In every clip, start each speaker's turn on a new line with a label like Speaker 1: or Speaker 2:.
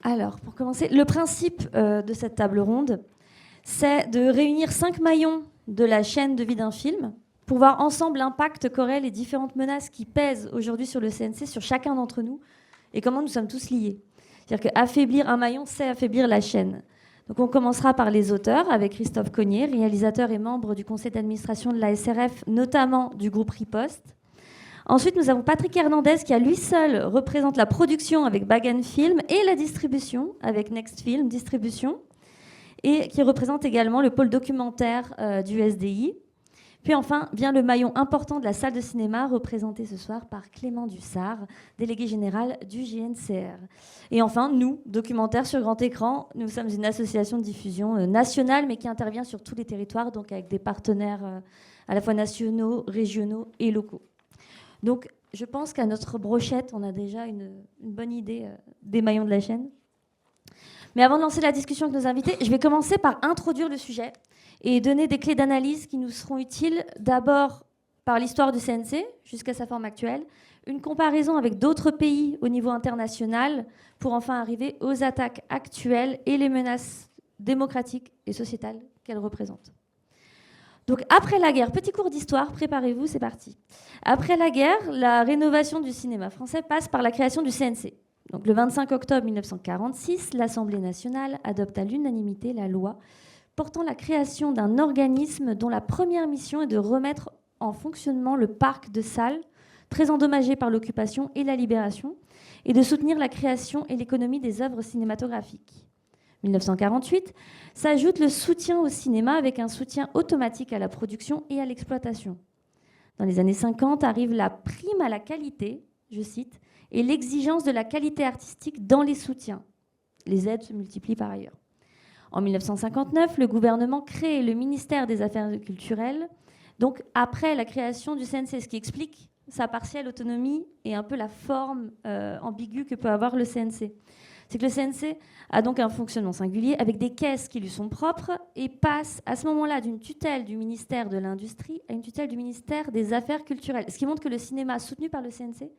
Speaker 1: Alors, pour commencer, le principe de cette table ronde, c'est de réunir 5 maillons de la chaîne de vie d'un film pour voir ensemble l'impact qu'auraient les différentes menaces qui pèsent aujourd'hui sur le CNC, sur chacun d'entre nous, et comment nous sommes tous liés. C'est-à-dire qu'affaiblir un maillon, c'est affaiblir la chaîne. Donc on commencera par les auteurs, avec Christophe Cognier, réalisateur et membre du conseil d'administration de la SRF, notamment du groupe Riposte. Ensuite, nous avons Patrick Hernandez, qui à lui seul représente la production avec Bag & Film et la distribution avec Next Film Distribution, et qui représente également le pôle documentaire du SDI. Puis enfin vient le maillon important de la salle de cinéma, représenté ce soir par Clément Dussard, délégué général du JNCR. Et enfin, nous, Documentaires sur grand écran, nous sommes une association de diffusion nationale, mais qui intervient sur tous les territoires, donc avec des partenaires à la fois nationaux, régionaux et locaux. Donc, je pense qu'à notre brochette, on a déjà une bonne idée des maillons de la chaîne. Mais avant de lancer la discussion avec nos invités, je vais commencer par introduire le sujet et donner des clés d'analyse qui nous seront utiles d'abord par l'histoire du CNC jusqu'à sa forme actuelle, une comparaison avec d'autres pays au niveau international pour enfin arriver aux attaques actuelles et les menaces démocratiques et sociétales qu'elles représentent. Donc après la guerre, petit cours d'histoire, préparez-vous, c'est parti. Après la guerre, la rénovation du cinéma français passe par la création du CNC. Donc le 25 octobre 1946, l'Assemblée nationale adopte à l'unanimité la loi portant la création d'un organisme dont la première mission est de remettre en fonctionnement le parc de salles, très endommagé par l'occupation et la libération, et de soutenir la création et l'économie des œuvres cinématographiques. 1948, s'ajoute le soutien au cinéma avec un soutien automatique à la production et à l'exploitation. Dans les années 50, arrive la prime à la qualité, je cite, et l'exigence de la qualité artistique dans les soutiens. Les aides se multiplient par ailleurs. En 1959, le gouvernement crée le ministère des Affaires culturelles, donc après la création du CNC, ce qui explique sa partielle autonomie et un peu la forme ambiguë que peut avoir le CNC. C'est que le CNC a donc un fonctionnement singulier avec des caisses qui lui sont propres et passe à ce moment-là d'une tutelle du ministère de l'Industrie à une tutelle du ministère des Affaires culturelles. Ce qui montre que le cinéma soutenu par le CNC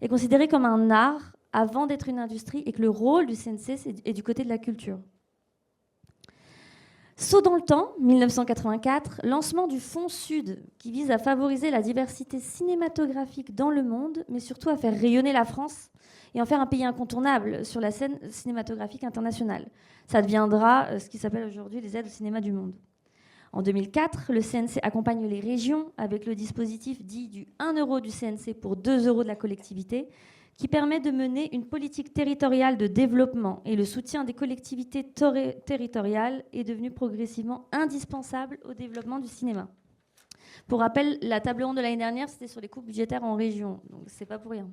Speaker 1: est considéré comme un art avant d'être une industrie et que le rôle du CNC est du côté de la culture. Saut dans le temps, 1984, lancement du Fonds Sud qui vise à favoriser la diversité cinématographique dans le monde, mais surtout à faire rayonner la France et en faire un pays incontournable sur la scène cinématographique internationale. Ça deviendra ce qui s'appelle aujourd'hui les aides au cinéma du monde. En 2004, le CNC accompagne les régions avec le dispositif dit du 1 euro du CNC pour 2 euros de la collectivité, qui permet de mener une politique territoriale de développement. Et le soutien des collectivités territoriales est devenu progressivement indispensable au développement du cinéma. Pour rappel, la table ronde de l'année dernière, c'était sur les coupes budgétaires en région, donc c'est pas pour rien.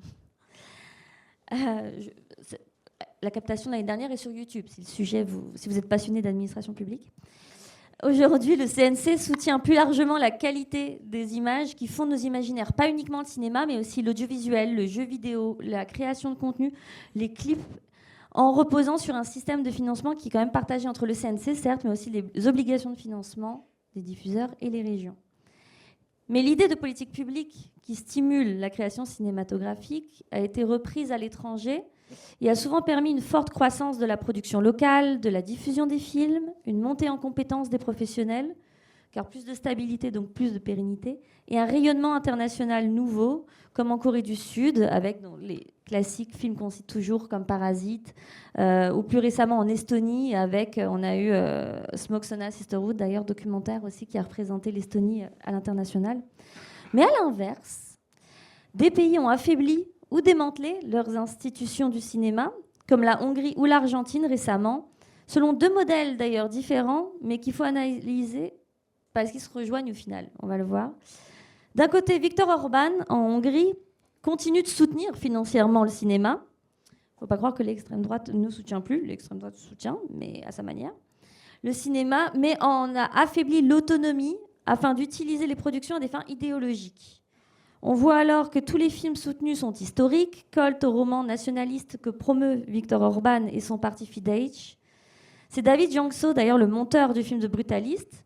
Speaker 1: La captation de l'année dernière est sur YouTube, si vous êtes passionné d'administration publique. Aujourd'hui, le CNC soutient plus largement la qualité des images qui font nos imaginaires. Pas uniquement le cinéma, mais aussi l'audiovisuel, le jeu vidéo, la création de contenu, les clips, en reposant sur un système de financement qui est quand même partagé entre le CNC, certes, mais aussi les obligations de financement des diffuseurs et les régions. Mais l'idée de politique publique qui stimule la création cinématographique a été reprise à l'étranger et a souvent permis une forte croissance de la production locale, de la diffusion des films, une montée en compétences des professionnels, car plus de stabilité, donc plus de pérennité, et un rayonnement international nouveau, comme en Corée du Sud, avec les classiques films qu'on cite toujours, comme Parasite, ou plus récemment en Estonie, on a eu Smoke Sauna Sisterhood, d'ailleurs documentaire aussi, qui a représenté l'Estonie à l'international. Mais à l'inverse, des pays ont affaibli ou démantelé leurs institutions du cinéma, comme la Hongrie ou l'Argentine récemment, selon 2 modèles d'ailleurs différents, mais qu'il faut analyser parce qu'ils se rejoignent au final, on va le voir. D'un côté, Viktor Orban, en Hongrie, continue de soutenir financièrement le cinéma. Il ne faut pas croire que l'extrême droite ne soutient plus, l'extrême droite soutient, mais à sa manière. Le cinéma, mais on a affaibli l'autonomie afin d'utiliser les productions à des fins idéologiques. On voit alors que tous les films soutenus sont historiques, collent au roman nationaliste que promeut Viktor Orban et son parti Fidesz. C'est David Jankso, d'ailleurs le monteur du film de Brutalist,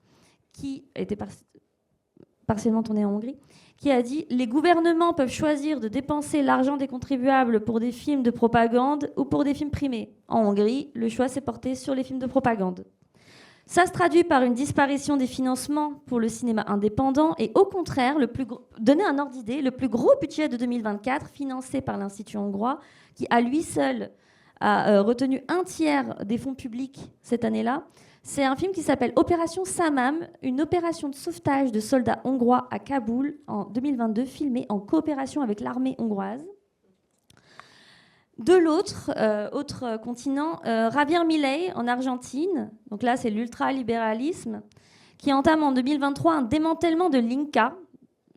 Speaker 1: qui a été partiellement tourné en Hongrie, qui a dit « Les gouvernements peuvent choisir de dépenser l'argent des contribuables pour des films de propagande ou pour des films primés. En Hongrie, le choix s'est porté sur les films de propagande. » Ça se traduit par une disparition des financements pour le cinéma indépendant et au contraire, donner un ordre d'idée, le plus gros budget de 2024 financé par l'Institut hongrois, qui à lui seul a retenu un tiers des fonds publics cette année-là. C'est un film qui s'appelle Opération Samam, une opération de sauvetage de soldats hongrois à Kaboul en 2022, filmée en coopération avec l'armée hongroise. De l'autre, autre continent, Javier Milei en Argentine, donc là c'est l'ultralibéralisme, qui entame en 2023 un démantèlement de l'Inca.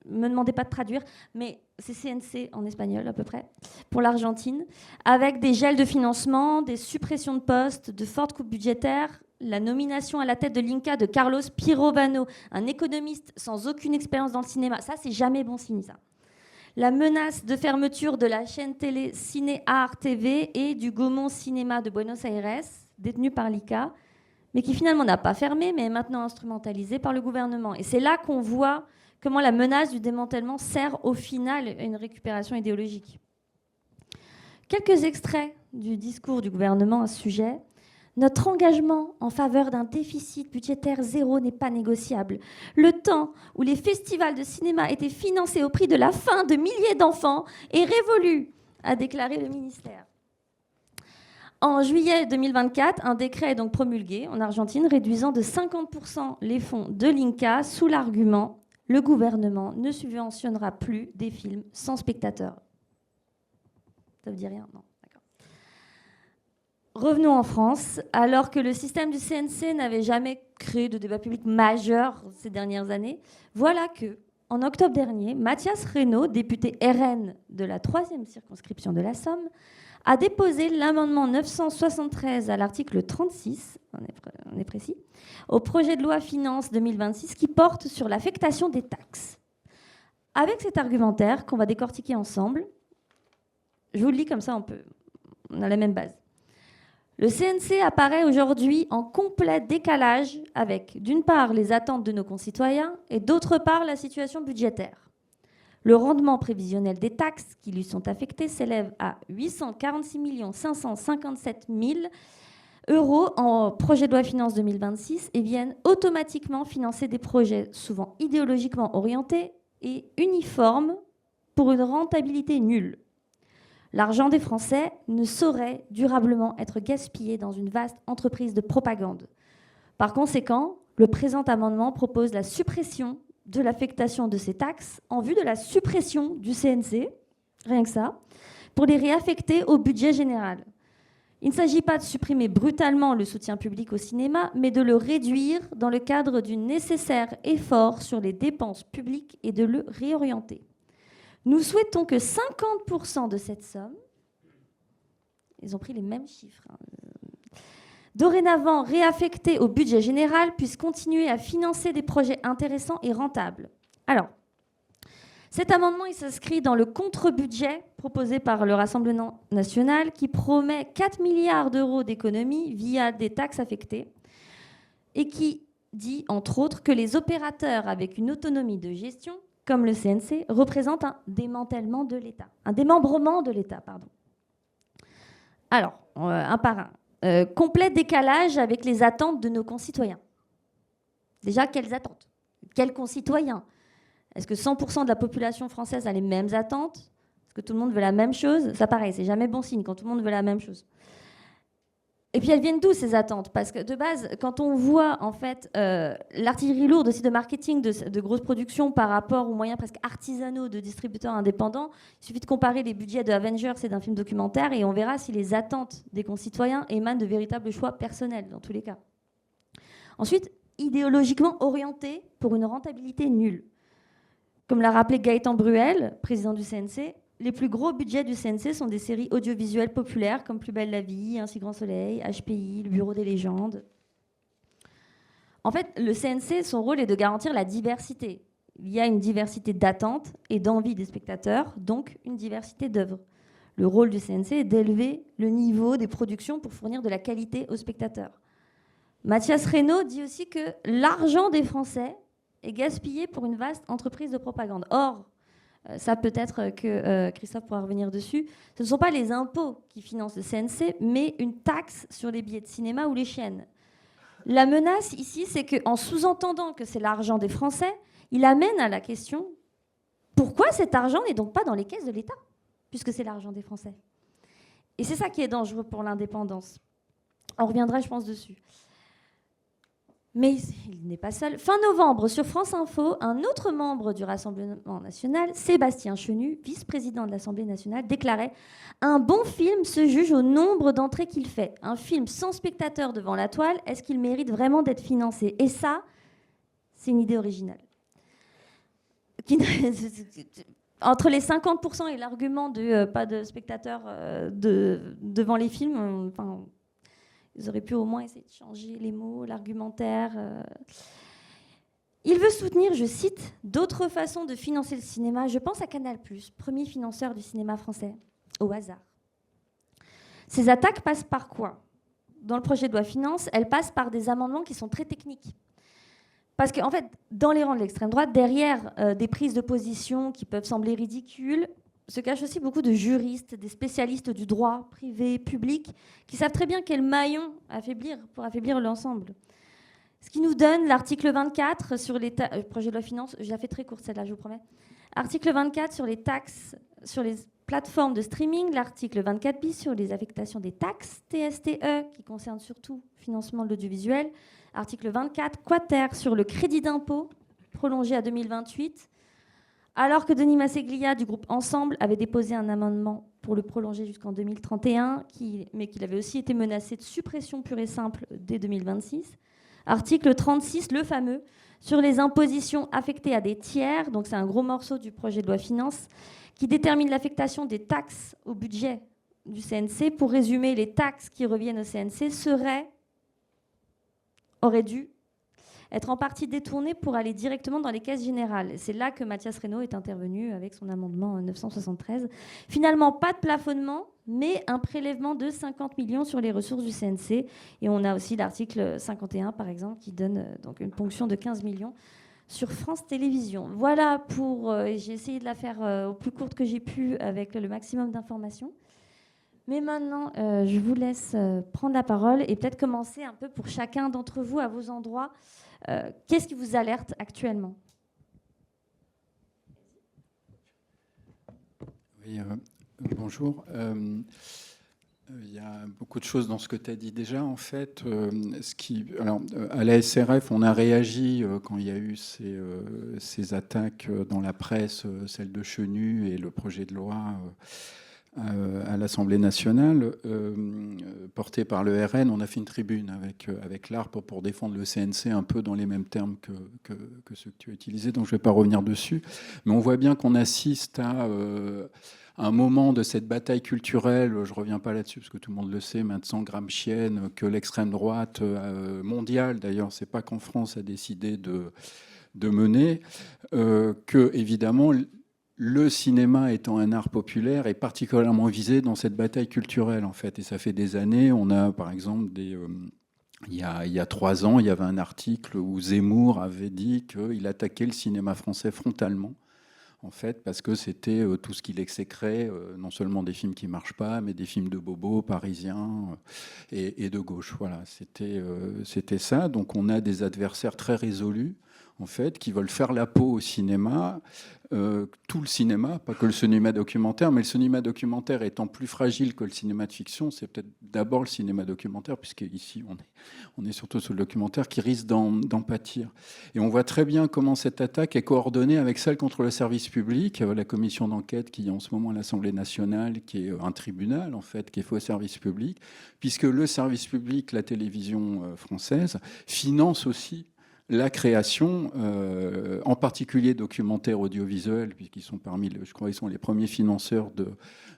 Speaker 1: Ne me demandez pas de traduire, mais c'est CNC en espagnol à peu près, pour l'Argentine, avec des gels de financement, des suppressions de postes, de fortes coupes budgétaires, la nomination à la tête de l'Inca de Carlos Pirovano, un économiste sans aucune expérience dans le cinéma. Ça, c'est jamais bon signe, ça. La menace de fermeture de la chaîne télé Cinear TV et du Gaumont Cinéma de Buenos Aires, détenu par l'ICA, mais qui finalement n'a pas fermé, mais est maintenant instrumentalisé par le gouvernement. Et c'est là qu'on voit comment la menace du démantèlement sert au final à une récupération idéologique. Quelques extraits du discours du gouvernement à ce sujet. Notre engagement en faveur d'un déficit budgétaire zéro n'est pas négociable. Le temps où les festivals de cinéma étaient financés au prix de la faim de milliers d'enfants est révolu, a déclaré le ministère. En juillet 2024, un décret est donc promulgué en Argentine réduisant de 50% les fonds de l'INCA sous l'argument « Le gouvernement ne subventionnera plus des films sans spectateurs ». Ça vous dit rien? Non. Revenons en France. Alors que le système du CNC n'avait jamais créé de débat public majeur ces dernières années, voilà que, en octobre dernier, Mathias Reynaud, député RN de la 3e circonscription de la Somme, a déposé l'amendement 973 à l'article 36, on est précis, au projet de loi Finances 2026 qui porte sur l'affectation des taxes. Avec cet argumentaire qu'on va décortiquer ensemble, je vous le lis comme ça, on a la même base. Le CNC apparaît aujourd'hui en complet décalage avec, d'une part, les attentes de nos concitoyens et d'autre part, la situation budgétaire. Le rendement prévisionnel des taxes qui lui sont affectées s'élève à 846 557 000 euros en projet de loi Finances 2026 et viennent automatiquement financer des projets souvent idéologiquement orientés et uniformes pour une rentabilité nulle. L'argent des Français ne saurait durablement être gaspillé dans une vaste entreprise de propagande. Par conséquent, le présent amendement propose la suppression de l'affectation de ces taxes en vue de la suppression du CNC, rien que ça, pour les réaffecter au budget général. Il ne s'agit pas de supprimer brutalement le soutien public au cinéma, mais de le réduire dans le cadre du nécessaire effort sur les dépenses publiques et de le réorienter. Nous souhaitons que 50% de cette somme, ils ont pris les mêmes chiffres, dorénavant réaffectée au budget général, puisse continuer à financer des projets intéressants et rentables. Alors, cet amendement, il s'inscrit dans le contre-budget proposé par le Rassemblement national qui promet 4 milliards d'euros d'économies via des taxes affectées et qui dit, entre autres, que les opérateurs avec une autonomie de gestion comme le CNC, représente un démantèlement de l'État. Un démembrement de l'État, pardon. Alors, un par un. Complet décalage avec les attentes de nos concitoyens. Déjà, quelles attentes? Quels concitoyens? Est-ce que 100% de la population française a les mêmes attentes? Est-ce que tout le monde veut la même chose? Ça, pareil, c'est jamais bon signe quand tout le monde veut la même chose. Et puis elles viennent d'où ces attentes? Parce que de base, quand on voit en fait l'artillerie lourde aussi de marketing de grosses productions par rapport aux moyens presque artisanaux de distributeurs indépendants, il suffit de comparer les budgets de Avengers et d'un film documentaire et on verra si les attentes des concitoyens émanent de véritables choix personnels dans tous les cas. Ensuite, idéologiquement orientés pour une rentabilité nulle. Comme l'a rappelé Gaëtan Bruel, président du CNC, les plus gros budgets du CNC sont des séries audiovisuelles populaires comme Plus belle la vie, Un si grand soleil, HPI, Le bureau des légendes. En fait, le CNC, son rôle est de garantir la diversité. Il y a une diversité d'attentes et d'envie des spectateurs, donc une diversité d'œuvres. Le rôle du CNC est d'élever le niveau des productions pour fournir de la qualité aux spectateurs. Mathias Reynaud dit aussi que l'argent des Français est gaspillé pour une vaste entreprise de propagande. Or, Ça, peut-être que Christophe pourra revenir dessus. Ce ne sont pas les impôts qui financent le CNC, mais une taxe sur les billets de cinéma ou les chaînes. La menace ici, c'est qu'en sous-entendant que c'est l'argent des Français, il amène à la question pourquoi cet argent n'est donc pas dans les caisses de l'État, puisque c'est l'argent des Français. Et c'est ça qui est dangereux pour l'indépendance. On reviendra, je pense, dessus. Mais il n'est pas seul. Fin novembre, sur France Info, un autre membre du Rassemblement national, Sébastien Chenu, vice-président de l'Assemblée nationale, déclarait « Un bon film se juge au nombre d'entrées qu'il fait. Un film sans spectateurs devant la toile, est-ce qu'il mérite vraiment d'être financé ?» Et ça, c'est une idée originale. Entre les 50% et l'argument de pas de spectateurs devant les films, ils auraient pu au moins essayer de changer les mots, l'argumentaire. Il veut soutenir, je cite, d'autres façons de financer le cinéma. Je pense à Canal+, premier financeur du cinéma français, au hasard. Ces attaques passent par quoi? Dans le projet de loi finance, elles passent par des amendements qui sont très techniques. Parce qu'en fait, dans les rangs de l'extrême droite, derrière des prises de position qui peuvent sembler ridicules, se cachent aussi beaucoup de juristes, des spécialistes du droit privé, public, qui savent très bien quel maillon affaiblir pour affaiblir l'ensemble. Ce qui nous donne l'article 24 sur les projet de loi finance, je la fais très courte celle-là, je vous promets. Article 24 sur les taxes, sur les plateformes de streaming, l'article 24 bis sur les affectations des taxes TSTE, qui concerne surtout le financement de l'audiovisuel, article 24 quater sur le crédit d'impôt, prolongé à 2028, alors que Denis Masseglia du groupe Ensemble avait déposé un amendement pour le prolonger jusqu'en 2031, mais qu'il avait aussi été menacé de suppression pure et simple dès 2026. Article 36, le fameux, sur les impositions affectées à des tiers, donc c'est un gros morceau du projet de loi finance, qui détermine l'affectation des taxes au budget du CNC. Pour résumer, les taxes qui reviennent au CNC auraient dû être en partie détournées pour aller directement dans les caisses générales. C'est là que Mathias Reynaud est intervenu avec son amendement 973. Finalement, pas de plafonnement, mais un prélèvement de 50 millions sur les ressources du CNC. Et on a aussi l'article 51, par exemple, qui donne donc une ponction de 15 millions sur France Télévisions. Voilà pour... j'ai essayé de la faire au plus courte que j'ai pu avec le maximum d'informations. Mais maintenant, je vous laisse prendre la parole et peut-être commencer un peu pour chacun d'entre vous à vos endroits. Qu'est-ce qui vous alerte actuellement?
Speaker 2: Oui, bonjour. Il y a beaucoup de choses dans ce que tu as dit déjà, en fait. À la SRF, on a réagi quand il y a eu ces attaques dans la presse, celle de Chenu et le projet de loi à l'Assemblée nationale, porté par le RN. On a fait une tribune avec l'ARP pour défendre le CNC un peu dans les mêmes termes que ceux que tu as utilisés, donc je ne vais pas revenir dessus. Mais on voit bien qu'on assiste à un moment de cette bataille culturelle, je ne reviens pas là-dessus parce que tout le monde le sait, maintenant gramscienne, que l'extrême droite mondiale, d'ailleurs, c'est pas qu'en France, a décidé de mener, que évidemment le cinéma étant un art populaire est particulièrement visé dans cette bataille culturelle, en fait. Et ça fait des années, on a par exemple il y a 3 ans, il y avait un article où Zemmour avait dit qu'il attaquait le cinéma français frontalement, en fait, parce que c'était tout ce qu'il exécrait, non seulement des films qui ne marchent pas, mais des films de bobos, parisiens et de gauche. Voilà, c'était ça. Donc on a des adversaires très résolus, en fait, qui veulent faire la peau au cinéma, tout le cinéma, pas que le cinéma documentaire, mais le cinéma documentaire étant plus fragile que le cinéma de fiction, c'est peut-être d'abord le cinéma documentaire, puisqu'ici on est surtout sur le documentaire, qui risque d'en pâtir. Et on voit très bien comment cette attaque est coordonnée avec celle contre le service public, la commission d'enquête qui est en ce moment à l'Assemblée nationale, qui est un tribunal, en fait, qui est fait au service public, puisque le service public, la télévision française, finance aussi la création, en particulier documentaires audiovisuels, puisqu'ils sont je crois, ils sont les premiers financeurs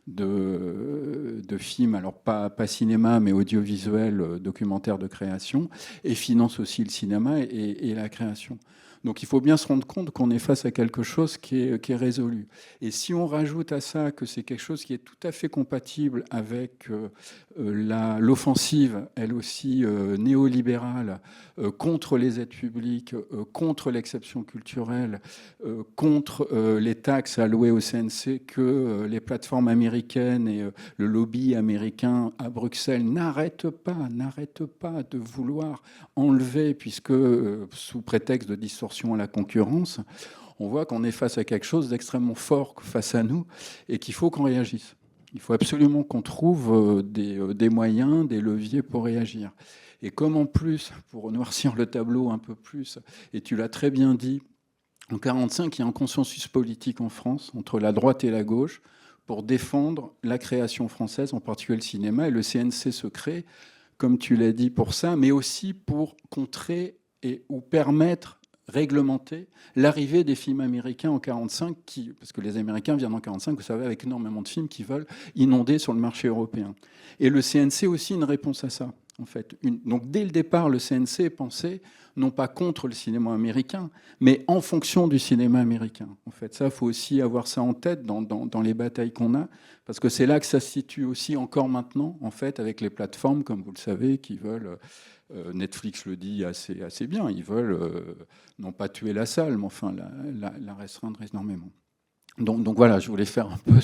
Speaker 2: de films, alors pas cinéma, mais audiovisuel, documentaires de création, et financent aussi le cinéma et la création. Donc il faut bien se rendre compte qu'on est face à quelque chose qui est résolu. Et si on rajoute à ça que c'est quelque chose qui est tout à fait compatible avec l'offensive, elle aussi néolibérale, contre les aides publiques, contre l'exception culturelle, contre les taxes allouées au CNC, que les plateformes américaines et le lobby américain à Bruxelles n'arrêtent pas de vouloir enlever, puisque sous prétexte de distorsion à la concurrence, on voit qu'on est face à quelque chose d'extrêmement fort face à nous et qu'il faut qu'on réagisse. Il faut absolument qu'on trouve des moyens, des leviers pour réagir. Et comme en plus, pour noircir le tableau un peu plus, et tu l'as très bien dit, en 1945, il y a un consensus politique en France entre la droite et la gauche pour défendre la création française, en particulier le cinéma, et le CNC se crée, comme tu l'as dit, pour ça, mais aussi pour contrer ou permettre, réglementer l'arrivée des films américains en 1945, parce que les Américains viennent en 1945, vous savez, avec énormément de films qui veulent inonder sur le marché européen. Et le CNC aussi une réponse à ça, en fait. Donc dès le départ, le CNC est pensé non pas contre le cinéma américain, mais en fonction du cinéma américain. En fait, ça, il faut aussi avoir ça en tête dans les batailles qu'on a, parce que c'est là que ça se situe aussi encore maintenant, en fait, avec les plateformes, comme vous le savez, qui veulent... Netflix le dit assez bien, ils veulent non pas tuer la salle, mais enfin la restreindre énormément. Donc voilà, je voulais faire un peu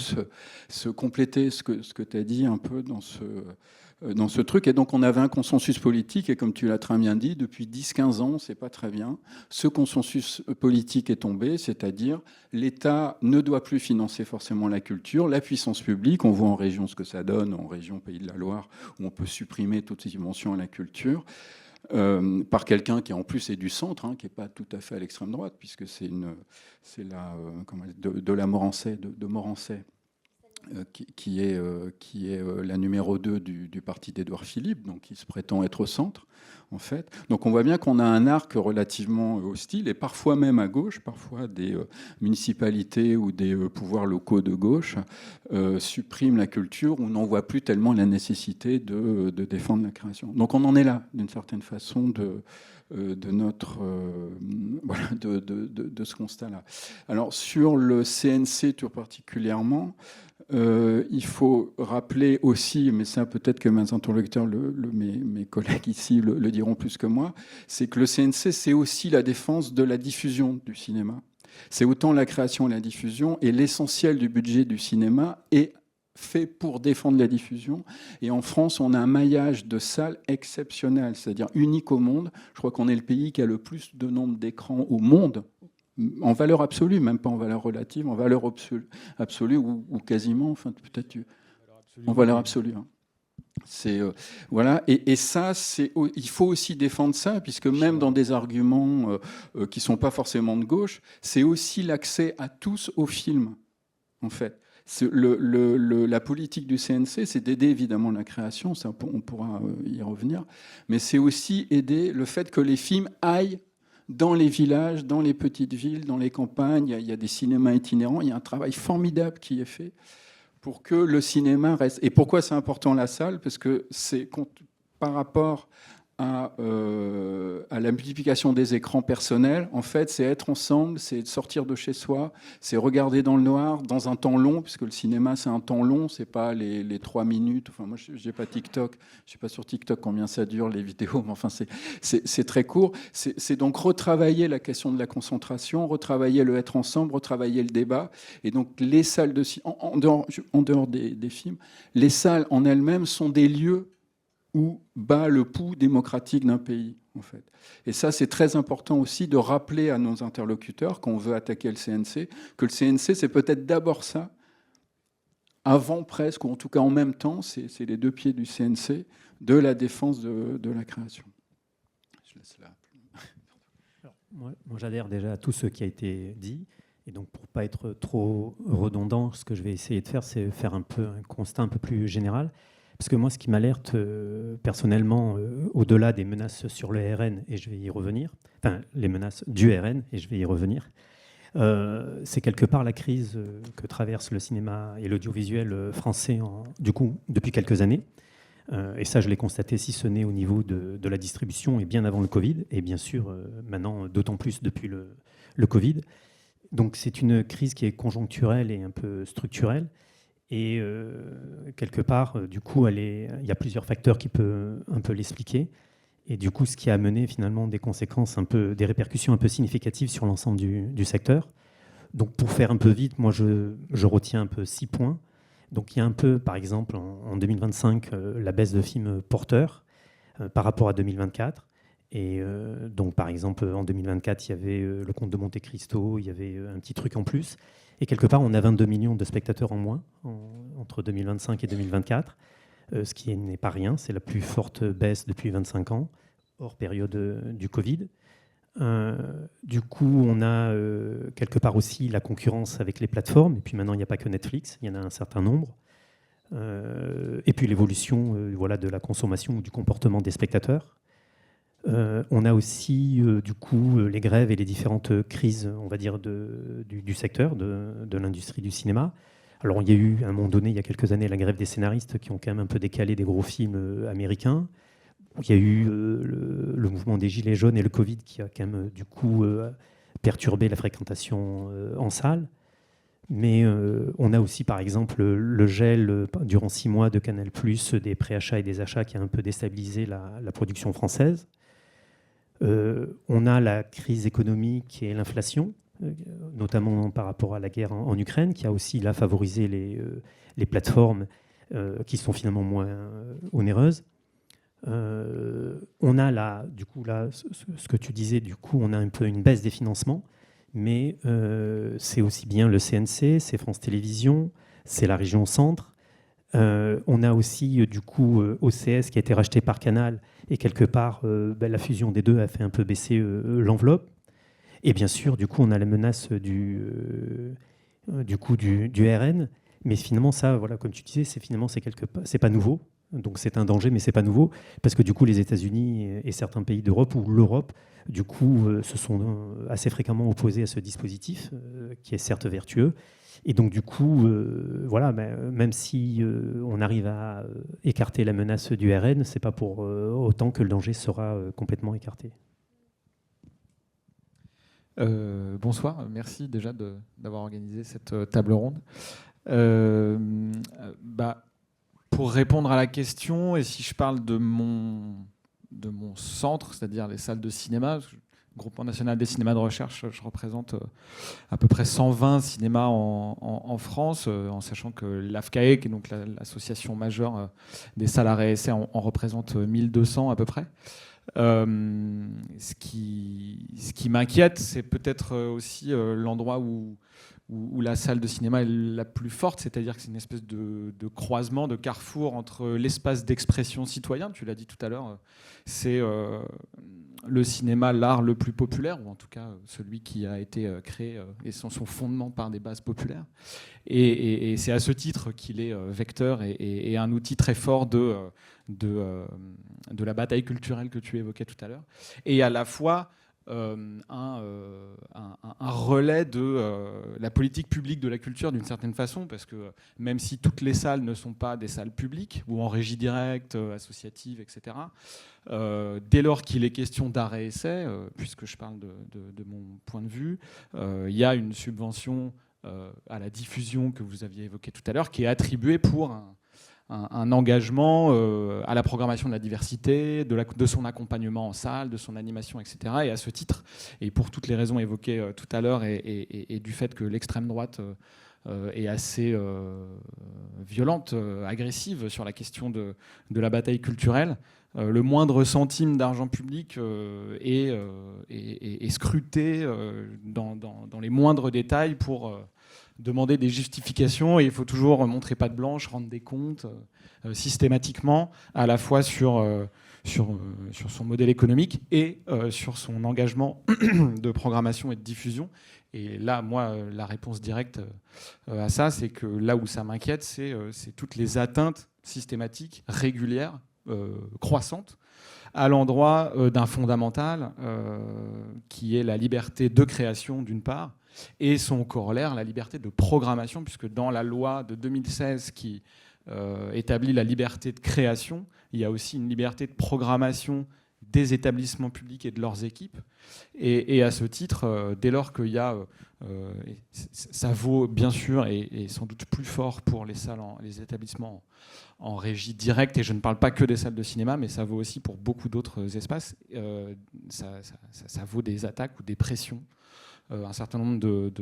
Speaker 2: compléter ce que tu as dit un peu dans ce truc. Et donc on avait un consensus politique, et comme tu l'as très bien dit, depuis 10-15 ans, c'est pas très bien, ce consensus politique est tombé, c'est-à-dire l'État ne doit plus financer forcément la culture, la puissance publique, on voit en région ce que ça donne, en région Pays de la Loire, où on peut supprimer toutes ces dimensions à la culture, par quelqu'un qui en plus est du centre, qui n'est pas tout à fait à l'extrême droite, puisque c'est de la Morancet, de Morancet, qui est la numéro 2 du parti d'Édouard Philippe, donc qui se prétend être au centre, en fait. Donc on voit bien qu'on a un arc relativement hostile, et parfois même à gauche, parfois des municipalités ou des pouvoirs locaux de gauche suppriment la culture, ou n'en voient plus tellement la nécessité de défendre la création. Donc on en est là, d'une certaine façon, de ce constat-là. Alors sur le CNC tout particulièrement, il faut rappeler aussi, mais ça peut-être que mes interlocuteurs, mes collègues ici le diront plus que moi, c'est que le CNC, c'est aussi la défense de la diffusion du cinéma. C'est autant la création et la diffusion, et l'essentiel du budget du cinéma est fait pour défendre la diffusion. Et en France, on a un maillage de salles exceptionnel, c'est-à-dire unique au monde. Je crois qu'on est le pays qui a le plus de nombre d'écrans au monde, en valeur absolue, même pas en valeur relative, en valeur absolue ou quasiment, enfin peut-être en valeur absolue. C'est voilà, et ça, il faut aussi défendre ça, puisque même dans des arguments qui sont pas forcément de gauche, c'est aussi l'accès à tous aux films, en fait. La politique du CNC, c'est d'aider évidemment la création, ça, on pourra y revenir, mais c'est aussi aider le fait que les films aillent dans les villages, dans les petites villes, dans les campagnes. Il y a des cinémas itinérants, il y a un travail formidable qui est fait pour que le cinéma reste. Et pourquoi c'est important la salle ? Parce que c'est par rapport à la multiplication des écrans personnels, en fait, c'est être ensemble, c'est sortir de chez soi, c'est regarder dans le noir, dans un temps long, puisque le cinéma, c'est un temps long, c'est pas les 3 minutes. Enfin, moi, je n'ai pas TikTok, je sais pas sur TikTok combien ça dure, les vidéos, mais enfin, c'est très court. C'est donc retravailler la question de la concentration, retravailler le être ensemble, retravailler le débat. Et donc, les salles en dehors des films, les salles en elles-mêmes sont des lieux où bat le pouls démocratique d'un pays, en fait. Et ça, c'est très important aussi de rappeler à nos interlocuteurs, quand on veut attaquer le CNC, que le CNC, c'est peut-être d'abord ça, avant presque, ou en tout cas en même temps, c'est les deux pieds du CNC, de la défense de la création. Je laisse là.
Speaker 3: Alors, moi, j'adhère déjà à tout ce qui a été dit. Et donc, pour ne pas être trop redondant, ce que je vais essayer de faire, c'est faire un constat un peu plus général. Parce que moi, ce qui m'alerte personnellement, au-delà des menaces sur le RN, et je vais y revenir, enfin, les menaces du RN, et je vais y revenir, c'est quelque part la crise que traverse le cinéma et l'audiovisuel français, du coup, depuis quelques années. Et ça, je l'ai constaté, si ce n'est au niveau de la distribution et bien avant le Covid, et bien sûr maintenant d'autant plus depuis le Covid. Donc c'est une crise qui est conjoncturelle et un peu structurelle. Et quelque part, du coup, il y a plusieurs facteurs qui peuvent un peu l'expliquer. Et du coup, ce qui a amené finalement des conséquences des répercussions un peu significatives sur l'ensemble du secteur. Donc pour faire un peu vite, moi je retiens un peu 6 points. Donc il y a un peu, par exemple, en 2025, la baisse de films porteurs par rapport à 2024. Et donc par exemple, en 2024, il y avait Le Comte de Monte-Cristo, il y avait un petit truc en plus. Et quelque part, on a 22 millions de spectateurs en moins entre 2025 et 2024, ce qui n'est pas rien. C'est la plus forte baisse depuis 25 ans, hors période du Covid. Du coup, on a quelque part aussi la concurrence avec les plateformes. Et puis maintenant, il n'y a pas que Netflix, il y en a un certain nombre. Et puis l'évolution voilà, de la consommation ou du comportement des spectateurs. On a aussi du coup les grèves et les différentes crises, on va dire, du secteur, de l'industrie du cinéma. Alors il y a eu à un moment donné, il y a quelques années, la grève des scénaristes qui ont quand même un peu décalé des gros films américains. Il y a eu le mouvement des Gilets jaunes et le Covid qui a quand même du coup perturbé la fréquentation en salle. Mais on a aussi par exemple le gel durant 6 mois de Canal+, des préachats et des achats qui a un peu déstabilisé la production française. On a la crise économique et l'inflation, notamment par rapport à la guerre en Ukraine, qui a aussi là favorisé les plateformes qui sont finalement moins onéreuses. On a là, du coup, là, ce que tu disais, du coup, on a un peu une baisse des financements, mais c'est aussi bien le CNC, c'est France Télévisions, c'est la région Centre. On a aussi, du coup, OCS qui a été racheté par Canal, et quelque part, la fusion des deux a fait un peu baisser l'enveloppe. Et bien sûr, du coup, on a la menace du RN, mais finalement, ça, voilà, comme tu disais, c'est pas nouveau. Donc c'est un danger, mais c'est pas nouveau, parce que du coup, les États-Unis et certains pays d'Europe ou l'Europe, du coup, se sont assez fréquemment opposés à ce dispositif, qui est certes vertueux. Et donc du coup, voilà, même si on arrive à écarter la menace du RN, c'est pas pour autant que le danger sera complètement écarté.
Speaker 4: Bonsoir, merci déjà d'avoir organisé cette table ronde. Pour répondre à la question, et si je parle de mon centre, c'est-à-dire les salles de cinéma, Groupement national des cinémas de recherche, je représente à peu près 120 cinémas en France, en sachant que l'AFCAE, qui est donc l'association majeure des salles à réessai, en représente 1200 à peu près. Ce qui m'inquiète, c'est peut-être aussi l'endroit où la salle de cinéma est la plus forte, c'est-à-dire que c'est une espèce de croisement, de carrefour entre l'espace d'expression citoyen, tu l'as dit tout à l'heure, c'est le cinéma, l'art le plus populaire, ou en tout cas celui qui a été créé et son fondement par des bases populaires. Et c'est à ce titre qu'il est vecteur et un outil très fort de la bataille culturelle que tu évoquais tout à l'heure. Et à la fois un relais de la politique publique de la culture d'une certaine façon, parce que même si toutes les salles ne sont pas des salles publiques ou en régie directe, associative, etc., dès lors qu'il est question d'art et essai, puisque je parle de mon point de vue, il y a une subvention à la diffusion que vous aviez évoquée tout à l'heure qui est attribuée pour un engagement à la programmation de la diversité, de son accompagnement en salle, de son animation, etc. Et à ce titre, et pour toutes les raisons évoquées tout à l'heure, et du fait que l'extrême droite est assez violente, agressive sur la question de la bataille culturelle, le moindre centime d'argent public est scruté dans les moindres détails pour demander des justifications, et il faut toujours montrer patte blanche, rendre des comptes systématiquement, à la fois sur son modèle économique et sur son engagement de programmation et de diffusion. Et là, moi, la réponse directe à ça, c'est que là où ça m'inquiète, c'est toutes les atteintes systématiques, régulières, croissantes, à l'endroit d'un fondamental qui est la liberté de création d'une part, et son corollaire, la liberté de programmation, puisque dans la loi de 2016 qui établit la liberté de création, il y a aussi une liberté de programmation des établissements publics et de leurs équipes. Et à ce titre, dès lors qu'il y a... ça vaut bien sûr et sans doute plus fort pour les salles, les établissements en régie directe, et je ne parle pas que des salles de cinéma, mais ça vaut aussi pour beaucoup d'autres espaces. Ça vaut des attaques ou des pressions, un certain nombre de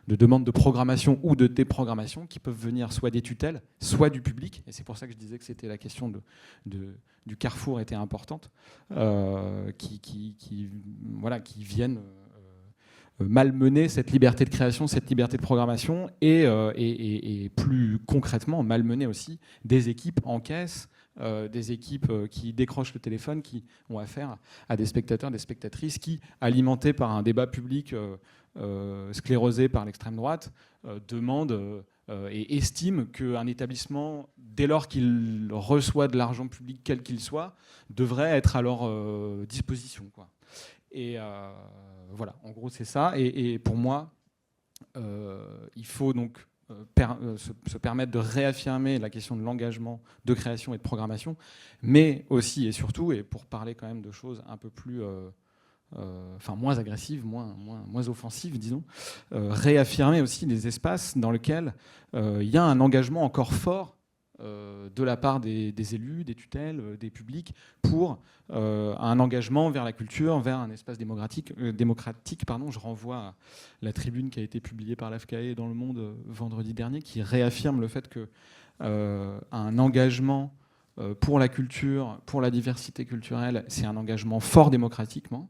Speaker 4: demandes de programmation ou de déprogrammation qui peuvent venir soit des tutelles, soit du public. Et c'est pour ça que je disais que c'était la question du carrefour était importante, qui viennent malmener cette liberté de création, cette liberté de programmation, et plus concrètement malmener aussi des équipes en caisse, des équipes qui décrochent le téléphone, qui ont affaire à des spectateurs, des spectatrices qui, alimentés par un débat public sclérosé par l'extrême droite, demandent et estiment qu'un établissement, dès lors qu'il reçoit de l'argent public quel qu'il soit, devrait être à leur disposition, quoi. Et voilà, en gros c'est ça. Et pour moi, il faut donc se permettre de réaffirmer la question de l'engagement de création et de programmation, mais aussi et surtout, et pour parler quand même de choses un peu plus, moins agressives, moins offensives, disons, réaffirmer aussi des espaces dans lesquels il y a un engagement encore fort de la part des élus, des tutelles, des publics, pour un engagement vers la culture, vers un espace démocratique. Je renvoie à la tribune qui a été publiée par l'AFCAE dans Le Monde vendredi dernier, qui réaffirme le fait qu'un engagement pour la culture, pour la diversité culturelle, c'est un engagement fort démocratiquement.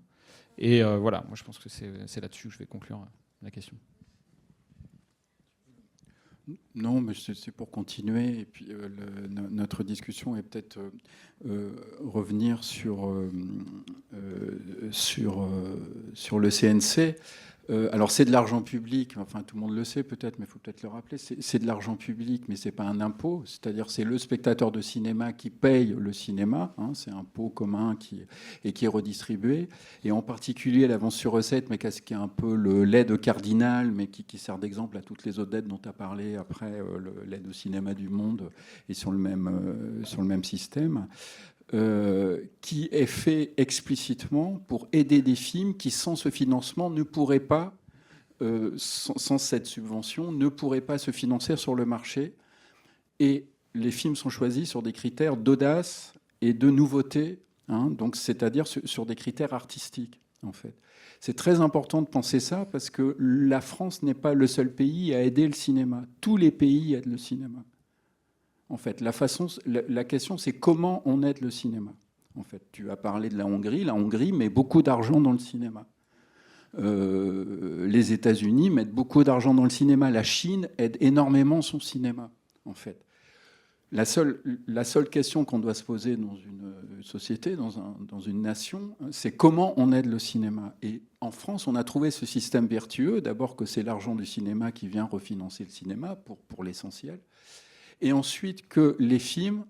Speaker 4: Et voilà, moi je pense que c'est là-dessus que je vais conclure la question.
Speaker 2: Non, mais c'est pour continuer. Et puis notre discussion est peut-être revenir sur le CNC. Alors c'est de l'argent public, enfin tout le monde le sait peut-être, mais il faut peut-être le rappeler, c'est de l'argent public, mais c'est pas un impôt, c'est-à-dire c'est le spectateur de cinéma qui paye le cinéma, hein, c'est un pot commun qui est redistribué, et en particulier l'avance sur recette, mais qui est un peu l'aide cardinale, mais qui sert d'exemple à toutes les autres aides dont tu as parlé après, l'aide au cinéma du monde, et sur le même système. Qui est fait explicitement pour aider des films qui, sans ce financement, ne pourraient pas, sans cette subvention, ne pourraient pas se financer sur le marché. Et les films sont choisis sur des critères d'audace et de nouveauté, hein, donc c'est-à-dire sur des critères artistiques, en fait. C'est très important de penser ça parce que la France n'est pas le seul pays à aider le cinéma. Tous les pays aident le cinéma. En fait, la question, c'est comment on aide le cinéma. En fait, tu as parlé de la Hongrie. La Hongrie met beaucoup d'argent dans le cinéma. Les États-Unis mettent beaucoup d'argent dans le cinéma. La Chine aide énormément son cinéma, en fait. La seule question qu'on doit se poser dans une société, dans une nation, c'est comment on aide le cinéma. Et en France, on a trouvé ce système vertueux. D'abord que c'est l'argent du cinéma qui vient refinancer le cinéma, pour l'essentiel. Et ensuite que les films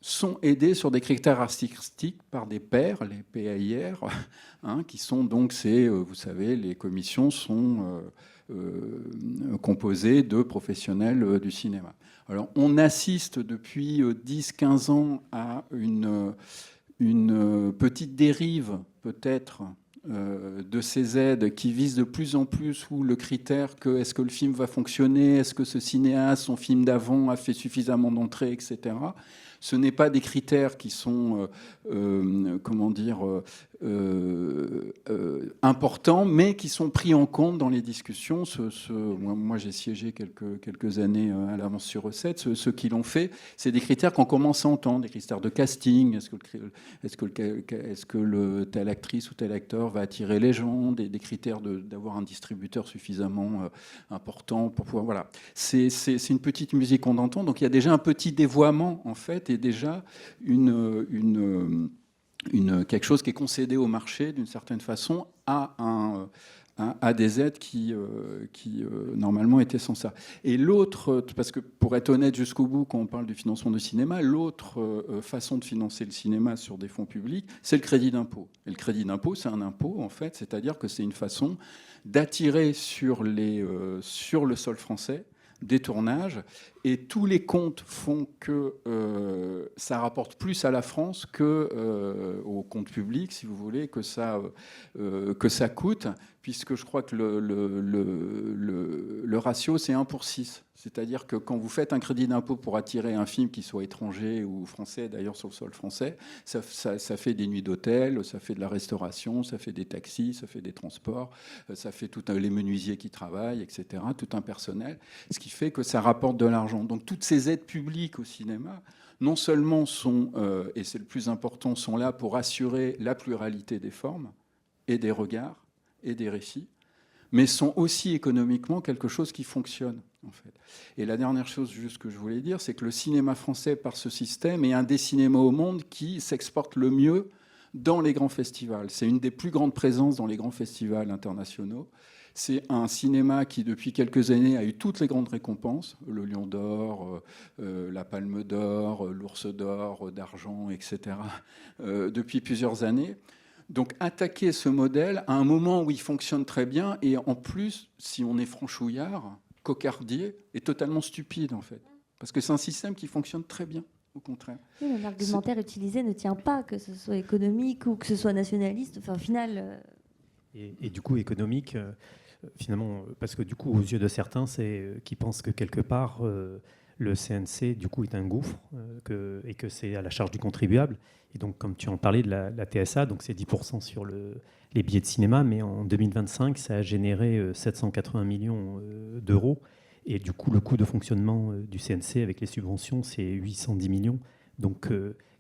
Speaker 2: sont aidés sur des critères artistiques par des pairs, les PAIR, hein, qui sont donc vous savez, les commissions sont composées de professionnels du cinéma. Alors on assiste depuis 10-15 ans à une petite dérive peut-être de ces aides qui visent de plus en plus où le critère que est-ce que le film va fonctionner, est-ce que ce cinéaste, son film d'avant a fait suffisamment d'entrées, etc. Ce n'est pas des critères qui sont, importants, mais qui sont pris en compte dans les discussions. Moi, j'ai siégé quelques années à l'avance sur recette. Ceux qui l'ont fait, c'est des critères qu'on commence à entendre, des critères de casting. Est-ce que telle actrice ou tel acteur va attirer les gens, des critères d'avoir un distributeur suffisamment important pour pouvoir... Voilà. C'est une petite musique qu'on entend. Donc, il y a déjà un petit dévoiement, en fait, et déjà quelque chose qui est concédé au marché d'une certaine façon à des aides qui normalement étaient sans ça. Et l'autre, parce que pour être honnête jusqu'au bout, quand on parle du financement du cinéma, l'autre façon de financer le cinéma sur des fonds publics, c'est le crédit d'impôt. Et le crédit d'impôt, c'est un impôt, en fait, c'est-à-dire que c'est une façon d'attirer sur le sol français des tournages, et tous les comptes font que ça rapporte plus à la France qu'au compte public, si vous voulez, que ça coûte, puisque je crois que le ratio, c'est 1/6. C'est-à-dire que quand vous faites un crédit d'impôt pour attirer un film qui soit étranger ou français, d'ailleurs sur le sol français, ça fait des nuits d'hôtel, ça fait de la restauration, ça fait des taxis, ça fait des transports, ça fait les menuisiers qui travaillent, etc., tout un personnel, ce qui fait que ça rapporte de l'argent. Donc toutes ces aides publiques au cinéma, non seulement sont, et c'est le plus important, sont là pour assurer la pluralité des formes et des regards et des récits, mais sont aussi économiquement quelque chose qui fonctionne, en fait. Et la dernière chose juste que je voulais dire, c'est que le cinéma français, par ce système, est un des cinémas au monde qui s'exporte le mieux dans les grands festivals. C'est une des plus grandes présences dans les grands festivals internationaux. C'est un cinéma qui, depuis quelques années, a eu toutes les grandes récompenses, le Lion d'Or, la Palme d'Or, l'Ours d'Or, d'Argent, etc., depuis plusieurs années. Donc attaquer ce modèle à un moment où il fonctionne très bien, et en plus, si on est franchouillard, cocardier, est totalement stupide, en fait. Parce que c'est un système qui fonctionne très bien, au contraire.
Speaker 1: Oui, mais l'argumentaire utilisé ne tient pas, que ce soit économique ou que ce soit nationaliste. Enfin, au final...
Speaker 3: Et du coup, économique, finalement, parce que du coup, aux yeux de certains, c'est qui pensent que quelque part, le CNC, du coup, est un gouffre et que c'est à la charge du contribuable. Et donc, comme tu en parlais de la TSA, donc c'est 10% sur les billets de cinéma, mais en 2025, ça a généré 780 millions d'euros. Et du coup, le coût de fonctionnement du CNC avec les subventions, c'est 810 millions. Donc,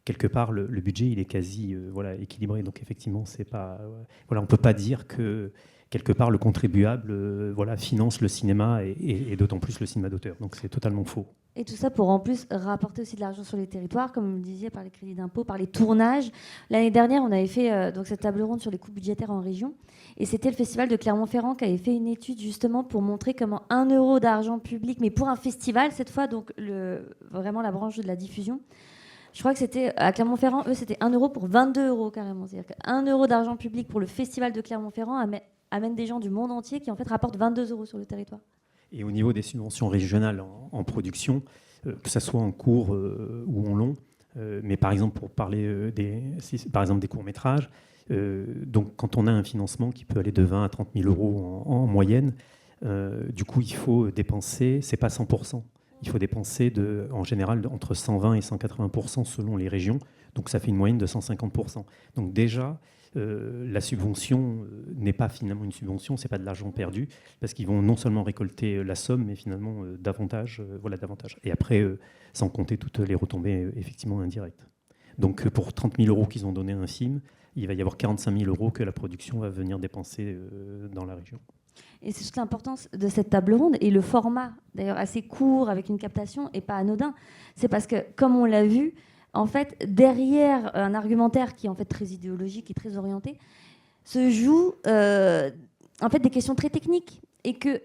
Speaker 3: quelque part, le budget, il est quasi équilibré. Donc, effectivement, c'est pas, on ne peut pas dire que quelque part, le contribuable finance le cinéma et d'autant plus le cinéma d'auteur. Donc, c'est totalement faux.
Speaker 1: Et tout ça pour en plus rapporter aussi de l'argent sur les territoires, comme vous le disiez, par les crédits d'impôt, par les tournages. L'année dernière, on avait fait donc cette table ronde sur les coûts budgétaires en région. Et c'était le festival de Clermont-Ferrand qui avait fait une étude justement pour montrer comment 1 euro d'argent public, mais pour un festival, cette fois, donc vraiment la branche de la diffusion. Je crois que c'était à Clermont-Ferrand, eux, c'était 1 euro pour 22 euros carrément. C'est-à-dire qu'1 euro d'argent public pour le festival de Clermont-Ferrand amène des gens du monde entier qui en fait rapportent 22 euros sur le territoire.
Speaker 3: Et au niveau des subventions régionales en production, que ce soit en court ou en long, mais par exemple pour parler des courts-métrages, donc quand on a un financement qui peut aller de 20 à 30 000 euros en moyenne, du coup il faut dépenser, c'est pas 100%, il faut dépenser en général entre 120 et 180% selon les régions, donc ça fait une moyenne de 150%. Donc déjà, la subvention n'est pas finalement une subvention, c'est pas de l'argent perdu, parce qu'ils vont non seulement récolter la somme, mais finalement davantage. Et après, sans compter toutes les retombées effectivement indirectes. Donc pour 30 000 euros qu'ils ont donné à un film, il va y avoir 45 000 euros que la production va venir dépenser dans la région.
Speaker 1: Et c'est toute l'importance de cette table ronde et le format, d'ailleurs assez court avec une captation, et pas anodin. C'est parce que, comme on l'a vu, en fait, derrière un argumentaire qui est en fait très idéologique et très orienté, se jouent en fait des questions très techniques, et que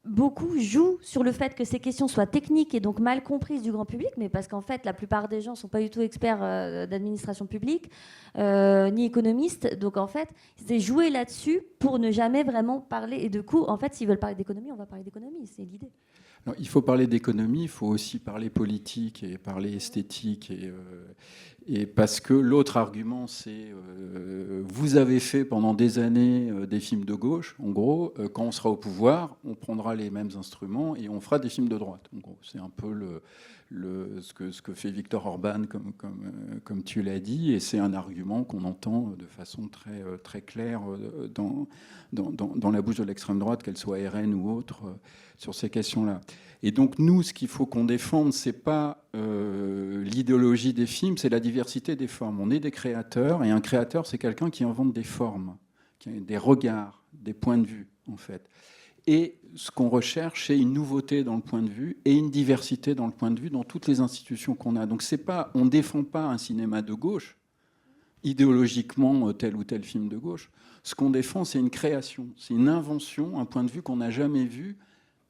Speaker 1: beaucoup jouent sur le fait que ces questions soient techniques et donc mal comprises du grand public, mais parce qu'en fait la plupart des gens ne sont pas du tout experts d'administration publique ni économistes, donc en fait c'est jouer là-dessus pour ne jamais vraiment parler. Et de coup, en fait, s'ils veulent parler d'économie, on va parler d'économie, c'est l'idée.
Speaker 2: Alors, il faut parler d'économie, il faut aussi parler politique et parler esthétique. Et parce que l'autre argument, c'est vous avez fait pendant des années des films de gauche, en gros, quand on sera au pouvoir, on prendra les mêmes instruments et on fera des films de droite. En gros, c'est un peu ce que fait Viktor Orban, comme tu l'as dit, et c'est un argument qu'on entend de façon très, très claire dans la bouche de l'extrême droite, qu'elle soit RN ou autre, sur ces questions-là. Et donc nous, ce qu'il faut qu'on défende, c'est pas l'idéologie des films, c'est la diversité des formes. On est des créateurs, et un créateur, c'est quelqu'un qui invente des formes, des regards, des points de vue, en fait. Et ce qu'on recherche, c'est une nouveauté dans le point de vue et une diversité dans le point de vue dans toutes les institutions qu'on a. Donc on ne défend pas un cinéma de gauche, idéologiquement tel ou tel film de gauche. Ce qu'on défend, c'est une création, c'est une invention, un point de vue qu'on n'a jamais vu,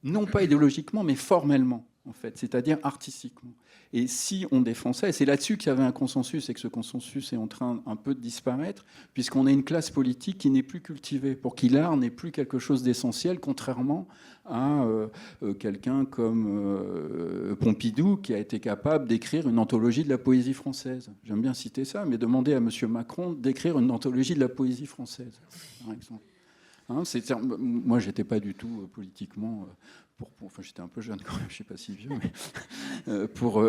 Speaker 2: non pas idéologiquement, mais formellement. en fait, c'est-à-dire artistiquement. Et si on défend ça, et c'est là-dessus qu'il y avait un consensus, et que ce consensus est en train un peu de disparaître, puisqu'on a une classe politique qui n'est plus cultivée, pour qui l'art n'est plus quelque chose d'essentiel, contrairement à quelqu'un comme Pompidou, qui a été capable d'écrire une anthologie de la poésie française. J'aime bien citer ça, mais demandez à M. Macron d'écrire une anthologie de la poésie française, par exemple. Hein, moi, j'étais pas du tout politiquement... enfin, j'étais un peu jeune quand même, je ne suis pas si vieux, mais pour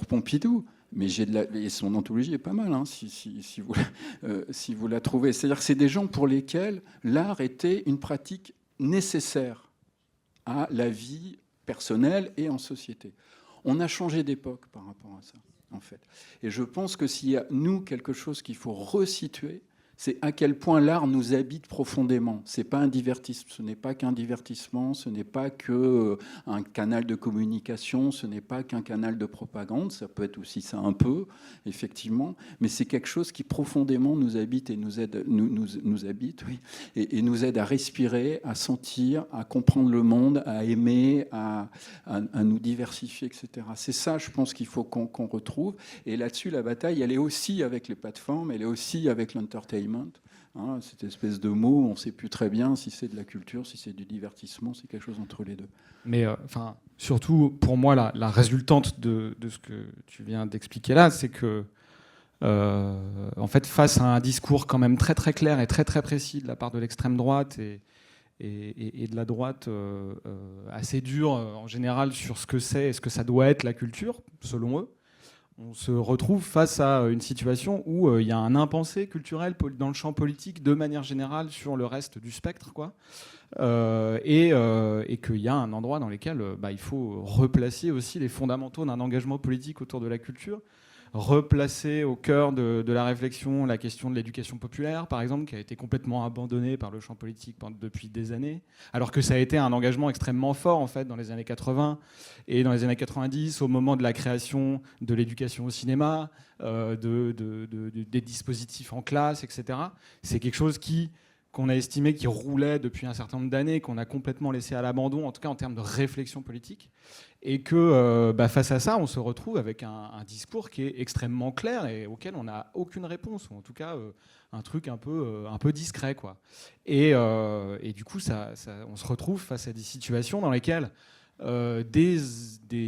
Speaker 2: Pompidou. Mais et son anthologie est pas mal, hein, si vous la trouvez. C'est-à-dire que c'est des gens pour lesquels l'art était une pratique nécessaire à la vie personnelle et en société. On a changé d'époque par rapport à ça, en fait. Et je pense que s'il y a, nous, quelque chose qu'il faut resituer, c'est à quel point l'art nous habite profondément. C'est pas un divertissement, ce n'est pas qu'un divertissement, ce n'est pas qu'un canal de communication, ce n'est pas qu'un canal de propagande, ça peut être aussi ça un peu, effectivement, mais c'est quelque chose qui profondément nous habite et nous aide, nous habite, oui, et nous aide à respirer, à sentir, à comprendre le monde, à aimer, à nous diversifier, etc. C'est ça, je pense, qu'il faut qu'on retrouve. Et là-dessus, la bataille, elle est aussi avec les plateformes, elle est aussi avec l'entertainment. Hein, cette espèce de mot, on ne sait plus très bien si c'est de la culture, si c'est du divertissement, c'est quelque chose entre les deux.
Speaker 4: Mais surtout, pour moi, la résultante de ce que tu viens d'expliquer là, c'est que, en fait, face à un discours quand même très très clair et très très précis de la part de l'extrême droite et de la droite assez dur en général sur ce que c'est et ce que ça doit être la culture, selon eux, on se retrouve face à une situation où il y a un impensé culturel dans le champ politique de manière générale sur le reste du spectre, quoi. Et qu'il y a un endroit dans lequel il faut replacer aussi les fondamentaux d'un engagement politique autour de la culture, replacer au cœur de la réflexion la question de l'éducation populaire, par exemple, qui a été complètement abandonnée par le champ politique depuis des années, alors que ça a été un engagement extrêmement fort, en fait, dans les années 80 et dans les années 90, au moment de la création de l'éducation au cinéma, des dispositifs en classe, etc. C'est quelque chose qu'on a estimé qui roulait depuis un certain nombre d'années, qu'on a complètement laissé à l'abandon, en tout cas en termes de réflexion politique, et que face à ça, on se retrouve avec un discours qui est extrêmement clair et auquel on n'a aucune réponse, ou en tout cas un truc un peu discret, quoi. Et du coup, on se retrouve face à des situations dans lesquelles des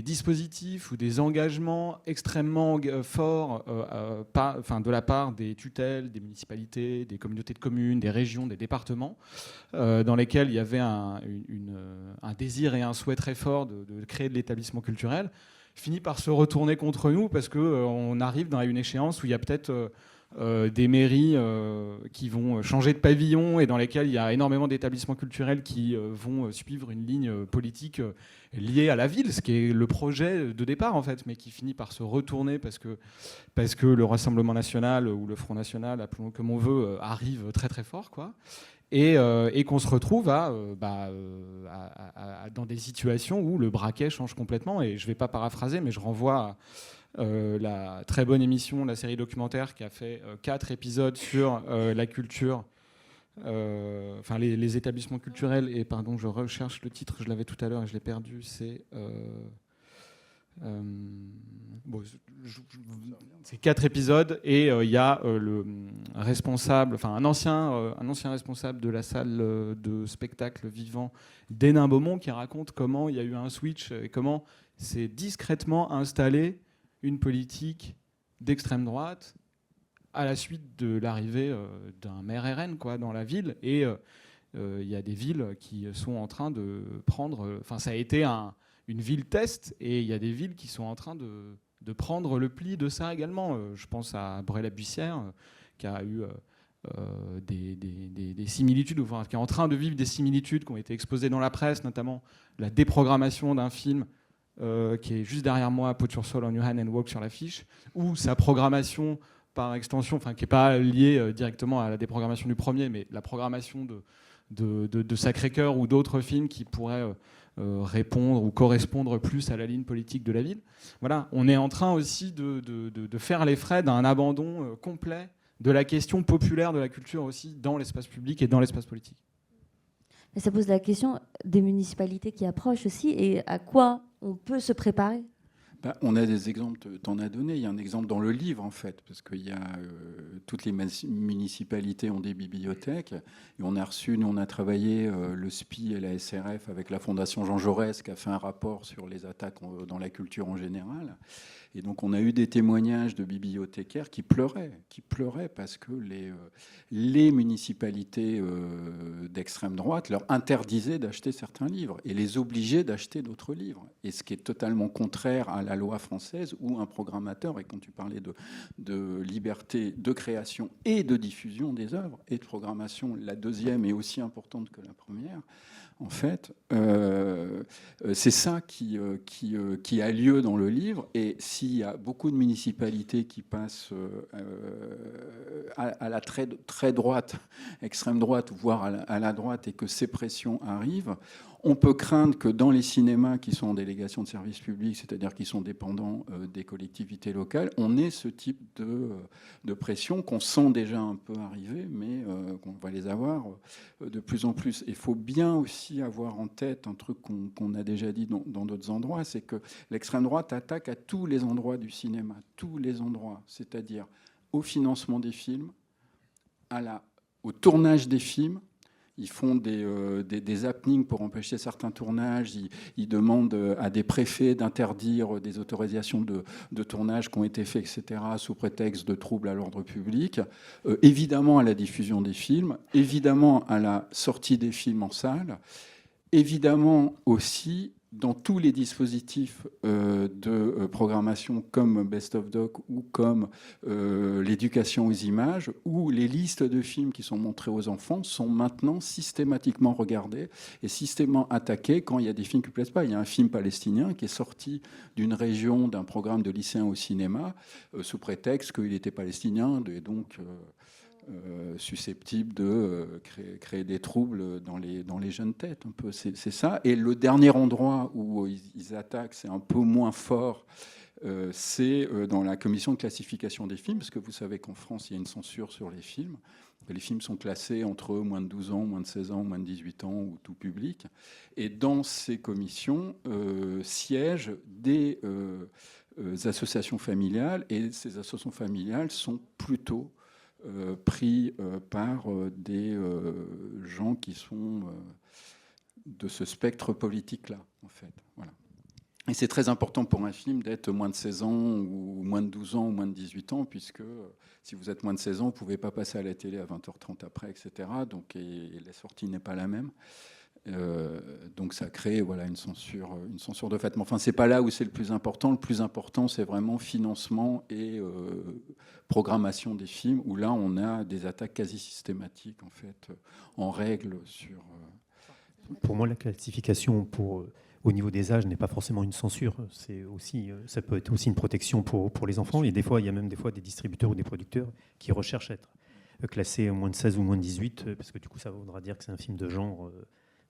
Speaker 4: dispositifs ou des engagements extrêmement forts de la part des tutelles, des municipalités, des communautés de communes, des régions, des départements, dans lesquels il y avait un désir et un souhait très fort de créer de l'établissement culturel, finit par se retourner contre nous parce qu'on arrive à une échéance où il y a peut-être des mairies qui vont changer de pavillon et dans lesquelles il y a énormément d'établissements culturels qui vont suivre une ligne politique liée à la ville, ce qui est le projet de départ en fait, mais qui finit par se retourner parce que le Rassemblement national ou le Front national, appelons-le comme on veut, arrive très très fort, quoi. Et qu'on se retrouve dans des situations où le braquet change complètement. Et je ne vais pas paraphraser, mais je renvoie à la très bonne émission, la série documentaire qui a fait 4 épisodes sur la culture, les établissements culturels. Et pardon, je recherche le titre, je l'avais tout à l'heure et je l'ai perdu. C'est... c'est 4 épisodes et il y a le responsable, un ancien responsable de la salle de spectacle vivant d'Hénin Beaumont qui raconte comment il y a eu un switch et comment s'est discrètement installée une politique d'extrême droite à la suite de l'arrivée d'un maire RN, quoi, dans la ville. Et il y a des villes qui sont en train de prendre... ça a été une ville test, et il y a des villes qui sont en train de prendre le pli de ça également. Je pense à Bray-la-Bussière, qui a eu des similitudes, enfin, qui est en train de vivre des similitudes qui ont été exposées dans la presse, notamment la déprogrammation d'un film qui est juste derrière moi, Put Your Soul on Your Hand and Walk sur l'affiche, ou sa programmation par extension, qui n'est pas liée directement à la déprogrammation du premier, mais la programmation de Sacré-Cœur ou d'autres films qui pourraient... répondre ou correspondre plus à la ligne politique de la ville. Voilà, on est en train aussi de faire les frais d'un abandon complet de la question populaire de la culture aussi dans l'espace public et dans l'espace politique.
Speaker 1: Et ça pose la question des municipalités qui approchent aussi et à quoi on peut se préparer.
Speaker 2: On a des exemples, tu en as donné. Il y a un exemple dans le livre, en fait, parce que toutes les municipalités ont des bibliothèques. Et on a reçu, nous, on a travaillé le SPI et la SRF avec la Fondation Jean Jaurès, qui a fait un rapport sur les attaques dans la culture en général. Et donc, on a eu des témoignages de bibliothécaires qui pleuraient parce que les municipalités d'extrême droite leur interdisaient d'acheter certains livres et les obligeaient d'acheter d'autres livres. Et ce qui est totalement contraire à la loi française où un programmateur, et quand tu parlais de liberté de création et de diffusion des œuvres et de programmation, la deuxième est aussi importante que la première. En fait, c'est ça qui a lieu dans le livre. Et s'il y a beaucoup de municipalités qui passent à la très droite, extrême droite, voire à la droite, et que ces pressions arrivent, on peut craindre que dans les cinémas qui sont en délégation de service public, c'est-à-dire qui sont dépendants des collectivités locales, on ait ce type de pression qu'on sent déjà un peu arriver, mais qu'on va les avoir de plus en plus. Il faut bien aussi avoir en tête un truc qu'on a déjà dit dans d'autres endroits, c'est que l'extrême droite attaque à tous les endroits du cinéma, tous les endroits, c'est-à-dire au financement des films, au tournage des films. Ils font des happenings pour empêcher certains tournages. Ils demandent à des préfets d'interdire des autorisations de tournage qui ont été faits, etc., sous prétexte de troubles à l'ordre public. Évidemment à la diffusion des films, évidemment à la sortie des films en salle, évidemment aussi dans tous les dispositifs de programmation comme Best of Doc ou comme l'éducation aux images, où les listes de films qui sont montrés aux enfants sont maintenant systématiquement regardées et systématiquement attaquées quand il y a des films qui ne plaisent pas. Il y a un film palestinien qui est sorti d'une région, d'un programme de lycéens au cinéma, sous prétexte qu'il était palestinien et donc susceptible de créer des troubles dans les jeunes têtes. Un peu, c'est ça. Et le dernier endroit où ils attaquent, c'est un peu moins fort, c'est dans la commission de classification des films, parce que vous savez qu'en France, il y a une censure sur les films. Les films sont classés entre moins de 12 ans, moins de 16 ans, moins de 18 ans ou tout public. Et dans ces commissions siègent des associations familiales, et ces associations familiales sont plutôt pris par des gens qui sont de ce spectre politique-là, en fait. Voilà. Et c'est très important pour un film d'être moins de 16 ans, ou moins de 12 ans, ou moins de 18 ans, puisque si vous êtes moins de 16 ans, vous ne pouvez pas passer à la télé à 20h30 après, etc. Donc, et la sortie n'est pas la même. Donc ça crée une censure de fait. Mais enfin, c'est pas là où c'est le plus important. Le plus important, c'est vraiment financement et programmation des films, où là, on a des attaques quasi systématiques, en fait, en règle sur...
Speaker 3: Pour moi, la classification au niveau des âges n'est pas forcément une censure. C'est aussi, ça peut être aussi une protection pour les enfants. Et des fois, il y a même des distributeurs ou des producteurs qui recherchent à être classés moins de 16 ou moins de 18, parce que du coup, ça voudra dire que c'est un film de genre...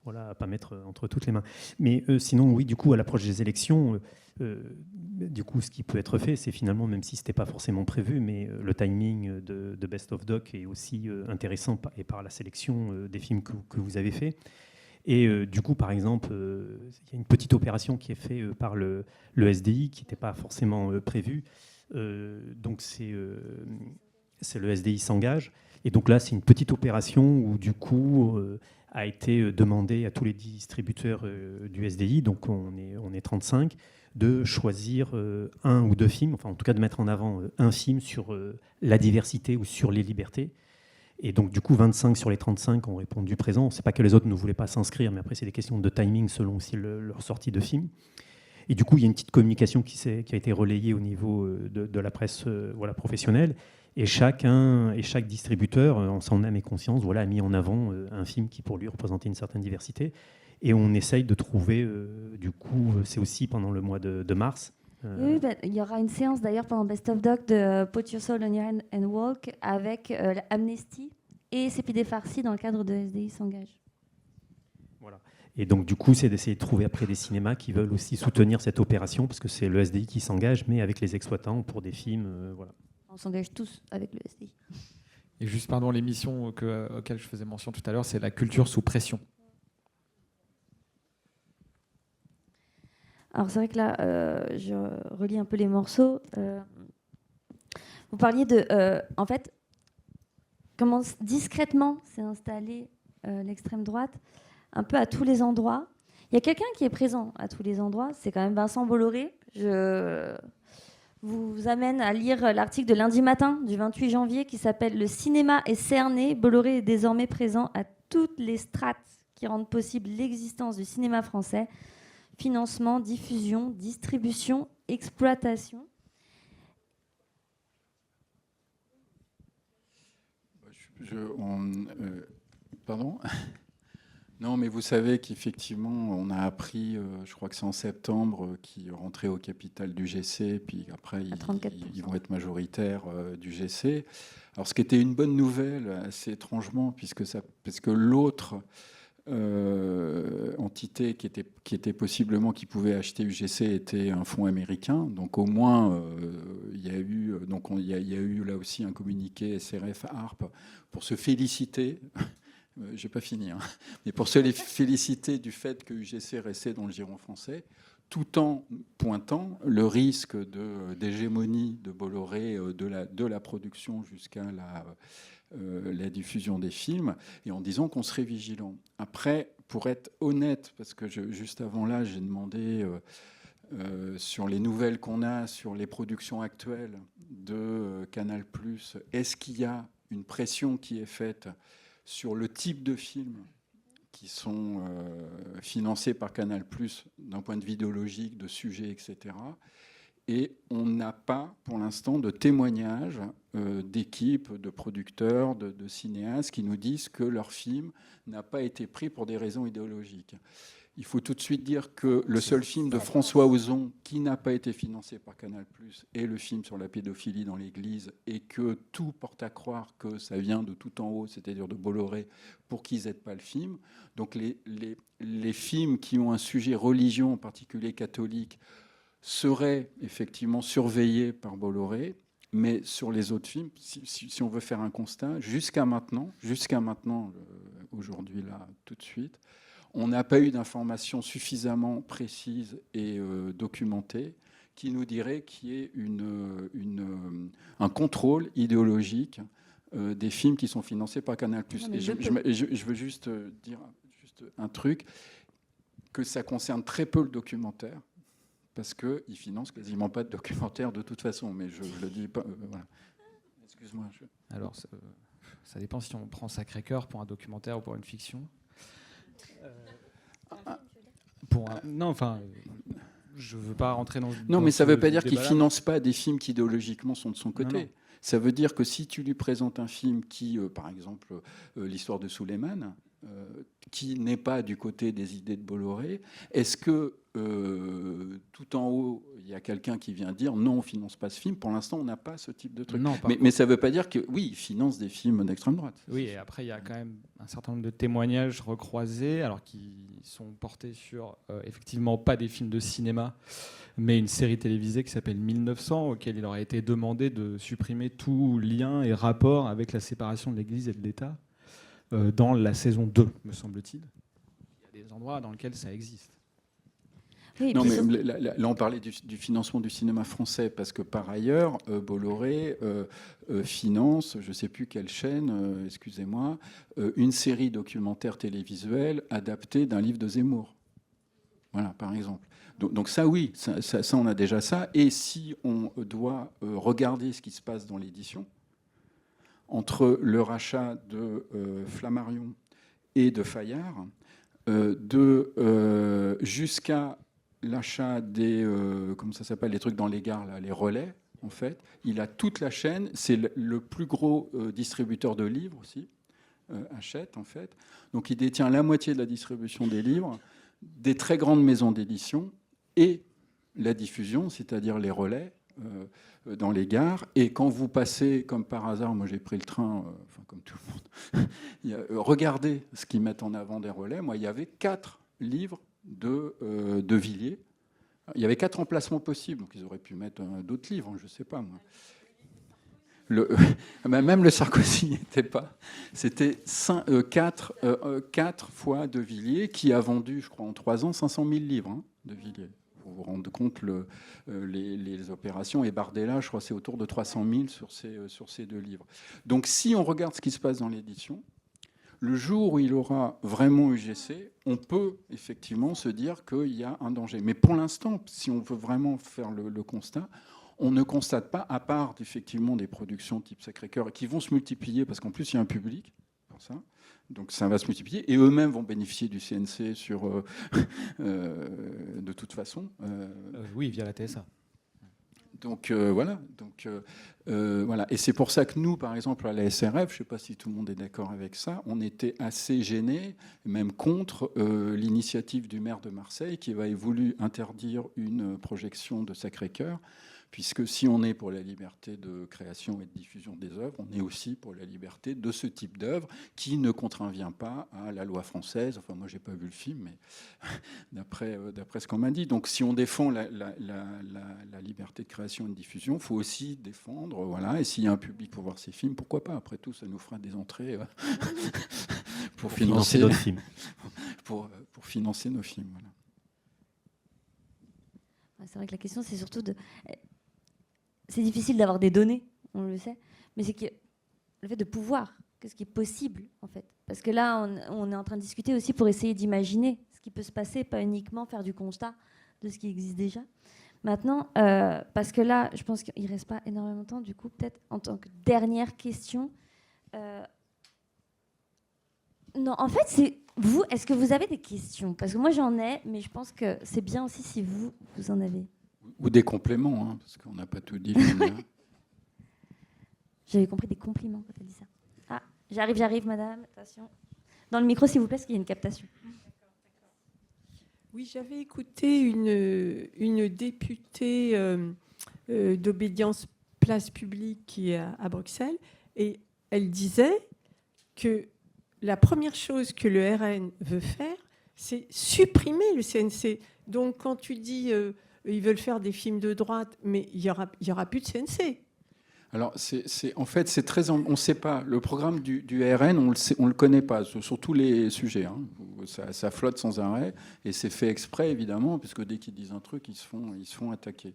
Speaker 3: Voilà, à pas mettre entre toutes les mains. Mais sinon, oui, du coup, à l'approche des élections, du coup, ce qui peut être fait, c'est finalement, même si ce n'était pas forcément prévu, mais le timing de Best of Doc est aussi intéressant et par la sélection des films que vous avez fait. Et du coup, par exemple, il y a une petite opération qui est faite par le SDI qui n'était pas forcément prévue. Donc, c'est le SDI s'engage. Et donc là, c'est une petite opération où, du coup... a été demandé à tous les distributeurs du SDI, donc on est 35, de choisir un ou deux films, enfin en tout cas de mettre en avant un film sur la diversité ou sur les libertés. Et donc du coup 25 sur les 35 ont répondu présent. C'est pas que les autres ne voulaient pas s'inscrire, mais après c'est des questions de timing selon aussi leur sortie de film. Et du coup il y a une petite communication qui a été relayée au niveau de la presse professionnelle. Et chaque distributeur, en son âme et conscience, a mis en avant un film qui, pour lui, représentait une certaine diversité. Et on essaye de trouver, du coup, c'est aussi pendant le mois de mars.
Speaker 1: Oui, il y aura une séance, d'ailleurs, pendant Best of Doc de Put Your Soul on Your Hand and Walk avec Amnesty et Cépidé Farsi dans le cadre de SDI s'engage.
Speaker 3: Voilà. Et donc, du coup, c'est d'essayer de trouver après des cinémas qui veulent aussi soutenir cette opération, parce que c'est le SDI qui s'engage, mais avec les exploitants pour des films, voilà.
Speaker 1: On s'engage tous avec le SDI.
Speaker 4: Et juste, pardon, l'émission auquel je faisais mention tout à l'heure, c'est La culture sous pression.
Speaker 1: Alors c'est vrai que là, je relis un peu les morceaux. Vous parliez de, en fait, comment discrètement s'est installée l'extrême droite, un peu à tous les endroits. Il y a quelqu'un qui est présent à tous les endroits, c'est quand même Vincent Bolloré. Je vous amène à lire l'article de lundi matin du 28 janvier qui s'appelle « Le cinéma est cerné, Bolloré est désormais présent à toutes les strates qui rendent possible l'existence du cinéma français. Financement, diffusion, distribution, exploitation. »
Speaker 2: Pardon ? Non, mais vous savez qu'effectivement, on a appris, je crois que c'est en septembre, qu'ils rentraient au capital du GC, puis après, ils vont être majoritaires du GC. Alors, ce qui était une bonne nouvelle, assez étrangement, parce que l'autre entité qui était possiblement qui pouvait acheter UGC était un fonds américain. Donc, au moins, il y a eu là aussi un communiqué SRF ARP pour se féliciter. J'ai pas fini, hein. Mais pour se féliciter du fait que UGC restait dans le giron français, tout en pointant le risque d'hégémonie de Bolloré de la production jusqu'à la diffusion des films, et en disant qu'on serait vigilant. Après, pour être honnête, parce que juste avant là, j'ai demandé sur les nouvelles qu'on a, sur les productions actuelles de Canal+, est-ce qu'il y a une pression qui est faite sur le type de films qui sont financés par Canal+, d'un point de vue idéologique, de sujets, etc. Et on n'a pas, pour l'instant, de témoignages d'équipes, de producteurs, de cinéastes qui nous disent que leur film n'a pas été pris pour des raisons idéologiques. Il faut tout de suite dire que le seul film de François Ozon qui n'a pas été financé par Canal+, est le film sur la pédophilie dans l'Église, et que tout porte à croire que ça vient de tout en haut, c'est-à-dire de Bolloré, pour qu'ils n'aident pas le film. Donc les films qui ont un sujet religion, en particulier catholique, seraient effectivement surveillés par Bolloré. Mais sur les autres films, si on veut faire un constat, jusqu'à maintenant, aujourd'hui, là, tout de suite, on n'a pas eu d'informations suffisamment précises et documentées qui nous dirait qu'il y ait un contrôle idéologique des films qui sont financés par Canal+. Et je veux juste dire un truc, que ça concerne très peu le documentaire, parce qu'ils ne financent quasiment pas de documentaire de toute façon, mais je le dis pas. Voilà. Excuse-moi.
Speaker 4: Alors, ça dépend si on prend Sacré-Cœur pour un documentaire ou pour une fiction. Non, enfin, je veux pas rentrer dans.
Speaker 2: Non, mais ça veut pas dire qu'il finance pas des films qui idéologiquement sont de son côté. Non. Ça veut dire que si tu lui présentes un film qui, par exemple, l'histoire de Souleymane, qui n'est pas du côté des idées de Bolloré, est-ce que tout en haut, il y a quelqu'un qui vient dire non, on ne finance pas ce film? Pour l'instant, on n'a pas ce type de truc. Non, mais ça ne veut pas dire que, oui, ils financent des films d'extrême droite.
Speaker 4: Oui, et après, il y a quand même un certain nombre de témoignages recroisés, alors qui sont portés sur, effectivement, pas des films de cinéma, mais une série télévisée qui s'appelle 1900, auquel il aurait été demandé de supprimer tout lien et rapport avec la séparation de l'Église et de l'État dans la saison 2, me semble-t-il. Il y a des endroits dans lesquels ça existe.
Speaker 1: Oui,
Speaker 2: non, mais là, on parlait du financement du cinéma français, parce que par ailleurs, Bolloré finance, je ne sais plus quelle chaîne, excusez-moi, une série documentaire télévisuelle adaptée d'un livre de Zemmour. Voilà, par exemple. Donc ça, oui, ça, on a déjà ça. Et si on doit regarder ce qui se passe dans l'édition, entre le rachat de Flammarion et de Fayard, jusqu'à l'achat des comment ça s'appelle, les trucs dans les gares là, les relais, en fait, il a toute la chaîne. C'est le plus gros distributeur de livres aussi, Hachette, en fait. Donc il détient la moitié de la distribution des livres, des très grandes maisons d'édition et la diffusion, c'est-à-dire les relais dans les gares. Et quand vous passez, comme par hasard, moi j'ai pris le train, enfin comme tout le monde, regardez ce qu'ils mettent en avant des relais. Moi, il y avait 4 livres de Villiers. Il y avait 4 emplacements possibles, donc ils auraient pu mettre d'autres livres, je ne sais pas moi. Même le Sarkozy n'y était pas. C'était 4 fois de Villiers, qui a vendu, je crois, en 3 ans, 500 000 livres de Villiers. pour vous rendre compte, les opérations. Et Bardella, je crois, c'est autour de 300 000 sur ces 2 livres. Donc, si on regarde ce qui se passe dans l'édition, le jour où il aura vraiment UGC, on peut effectivement se dire qu'il y a un danger. Mais pour l'instant, si on veut vraiment faire le constat, on ne constate pas, à part effectivement des productions type Sacré-Cœur qui vont se multiplier, parce qu'en plus, il y a un public pour ça. Donc ça va se multiplier. Et eux-mêmes vont bénéficier du CNC de toute façon.
Speaker 5: Oui, via la TSA.
Speaker 2: Donc voilà. Voilà. Et c'est pour ça que nous, par exemple, à la SRF, je ne sais pas si tout le monde est d'accord avec ça, on était assez gênés, même contre l'initiative du maire de Marseille qui avait voulu interdire une projection de Sacré-Cœur, puisque si on est pour la liberté de création et de diffusion des œuvres, on est aussi pour la liberté de ce type d'œuvre qui ne contravient pas à la loi française. Enfin, moi, je n'ai pas vu le film, mais d'après ce qu'on m'a dit. Donc, si on défend la liberté de création et de diffusion, il faut aussi défendre, voilà. Et s'il y a un public pour voir ces films, pourquoi pas ? Après tout, ça nous fera des entrées pour financer
Speaker 3: d'autres films.
Speaker 2: pour financer nos films, voilà.
Speaker 1: C'est vrai que la question, c'est surtout de... C'est difficile d'avoir des données, on le sait, mais c'est que le fait de pouvoir, qu'est-ce qui est possible, en fait. Parce que là, on est en train de discuter aussi pour essayer d'imaginer ce qui peut se passer, pas uniquement faire du constat de ce qui existe déjà. Maintenant, parce que là, je pense qu'il ne reste pas énormément de temps, du coup, peut-être en tant que dernière question... Non, en fait, c'est vous. Est-ce que vous avez des questions ? Parce que moi, j'en ai, mais je pense que c'est bien aussi si vous en avez.
Speaker 2: Ou des compléments, hein, parce qu'on n'a pas tout dit.
Speaker 1: J'avais compris des compliments quand tu as dit ça. Ah, j'arrive, madame. Attention. Dans le micro, s'il vous plaît, parce qu'il y a une captation.
Speaker 6: Oui, j'avais écouté une députée d'Obédience Place Publique qui est à Bruxelles, et elle disait que la première chose que le RN veut faire, c'est supprimer le CNC. Donc, quand tu dis ils veulent faire des films de droite, mais il y aura plus de CNC.
Speaker 2: Alors, en fait, c'est très... On ne sait pas. Le programme du RN, on le connaît pas sur tous les sujets. Hein. Ça flotte sans arrêt, et c'est fait exprès, évidemment, puisque dès qu'ils disent un truc, ils se font attaquer.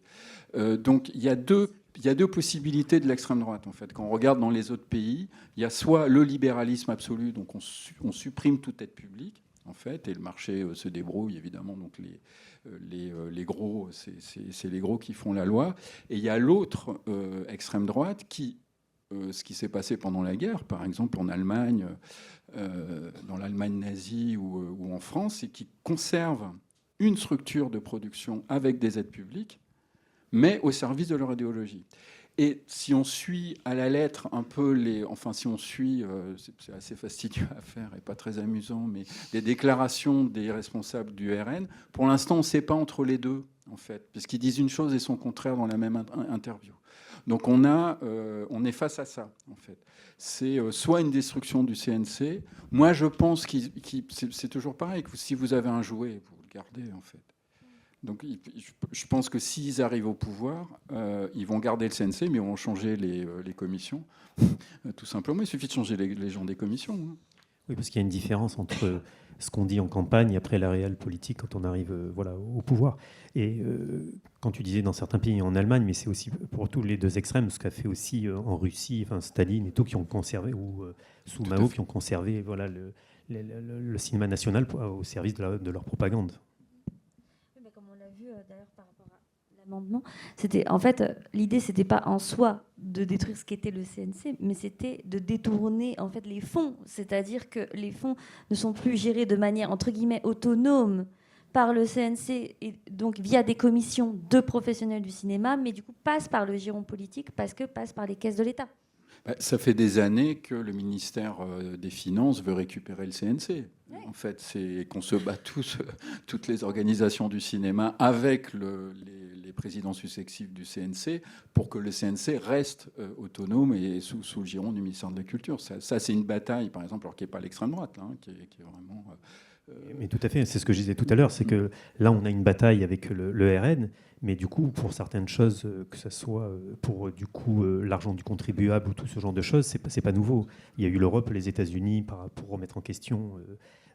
Speaker 2: Donc, il y a deux possibilités de l'extrême droite, en fait. Quand on regarde dans les autres pays, il y a soit le libéralisme absolu, donc on supprime toute aide publique, en fait, et le marché se débrouille, évidemment. Donc les gros, c'est les gros qui font la loi. Et il y a l'autre extrême droite qui, ce qui s'est passé pendant la guerre, par exemple en Allemagne, dans l'Allemagne nazie ou en France, et qui conserve une structure de production avec des aides publiques, mais au service de leur idéologie. Et si on suit à la lettre un peu si on suit, c'est assez fastidieux à faire et pas très amusant, mais les déclarations des responsables du RN, pour l'instant, on ne sait pas entre les deux, en fait, parce qu'ils disent une chose et son contraire dans la même interview. Donc on est face à ça, en fait. C'est soit une destruction du CNC. Moi, je pense que c'est toujours pareil, que si vous avez un jouet, vous le gardez, en fait. Donc, je pense que s'ils arrivent au pouvoir, ils vont garder le CNC, mais ils vont changer les commissions. Tout simplement, il suffit de changer les gens des commissions. Hein.
Speaker 3: Oui, parce qu'il y a une différence entre ce qu'on dit en campagne et après la réelle politique quand on arrive au pouvoir. Et quand tu disais dans certains pays, en Allemagne, mais c'est aussi pour tous les deux extrêmes, ce qu'a fait aussi en Russie, Staline et tout, qui ont conservé, ou sous Mao, qui ont conservé le cinéma national au service de leur propagande.
Speaker 1: D'ailleurs par rapport à l'amendement, l'idée c'était pas en soi de détruire ce qu'était le CNC, mais c'était de détourner en fait les fonds, c'est-à-dire que les fonds ne sont plus gérés de manière entre guillemets autonome par le CNC et donc via des commissions de professionnels du cinéma, mais du coup passent par le giron politique parce que passent par les caisses de l'État.
Speaker 2: Ça fait des années que le ministère des Finances veut récupérer le CNC. Oui. En fait, c'est qu'on se bat toutes les organisations du cinéma avec les présidents successifs du CNC pour que le CNC reste autonome et sous le giron du ministère de la Culture. Ça c'est une bataille, par exemple, alors qui n'est pas l'extrême droite, là, qui est vraiment...
Speaker 3: Mais tout à fait, c'est ce que je disais tout à l'heure, c'est que là, on a une bataille avec le RN, mais du coup, pour certaines choses, que ce soit pour du coup l'argent du contribuable ou tout ce genre de choses, c'est pas nouveau. Il y a eu l'Europe, les États-Unis pour remettre en question,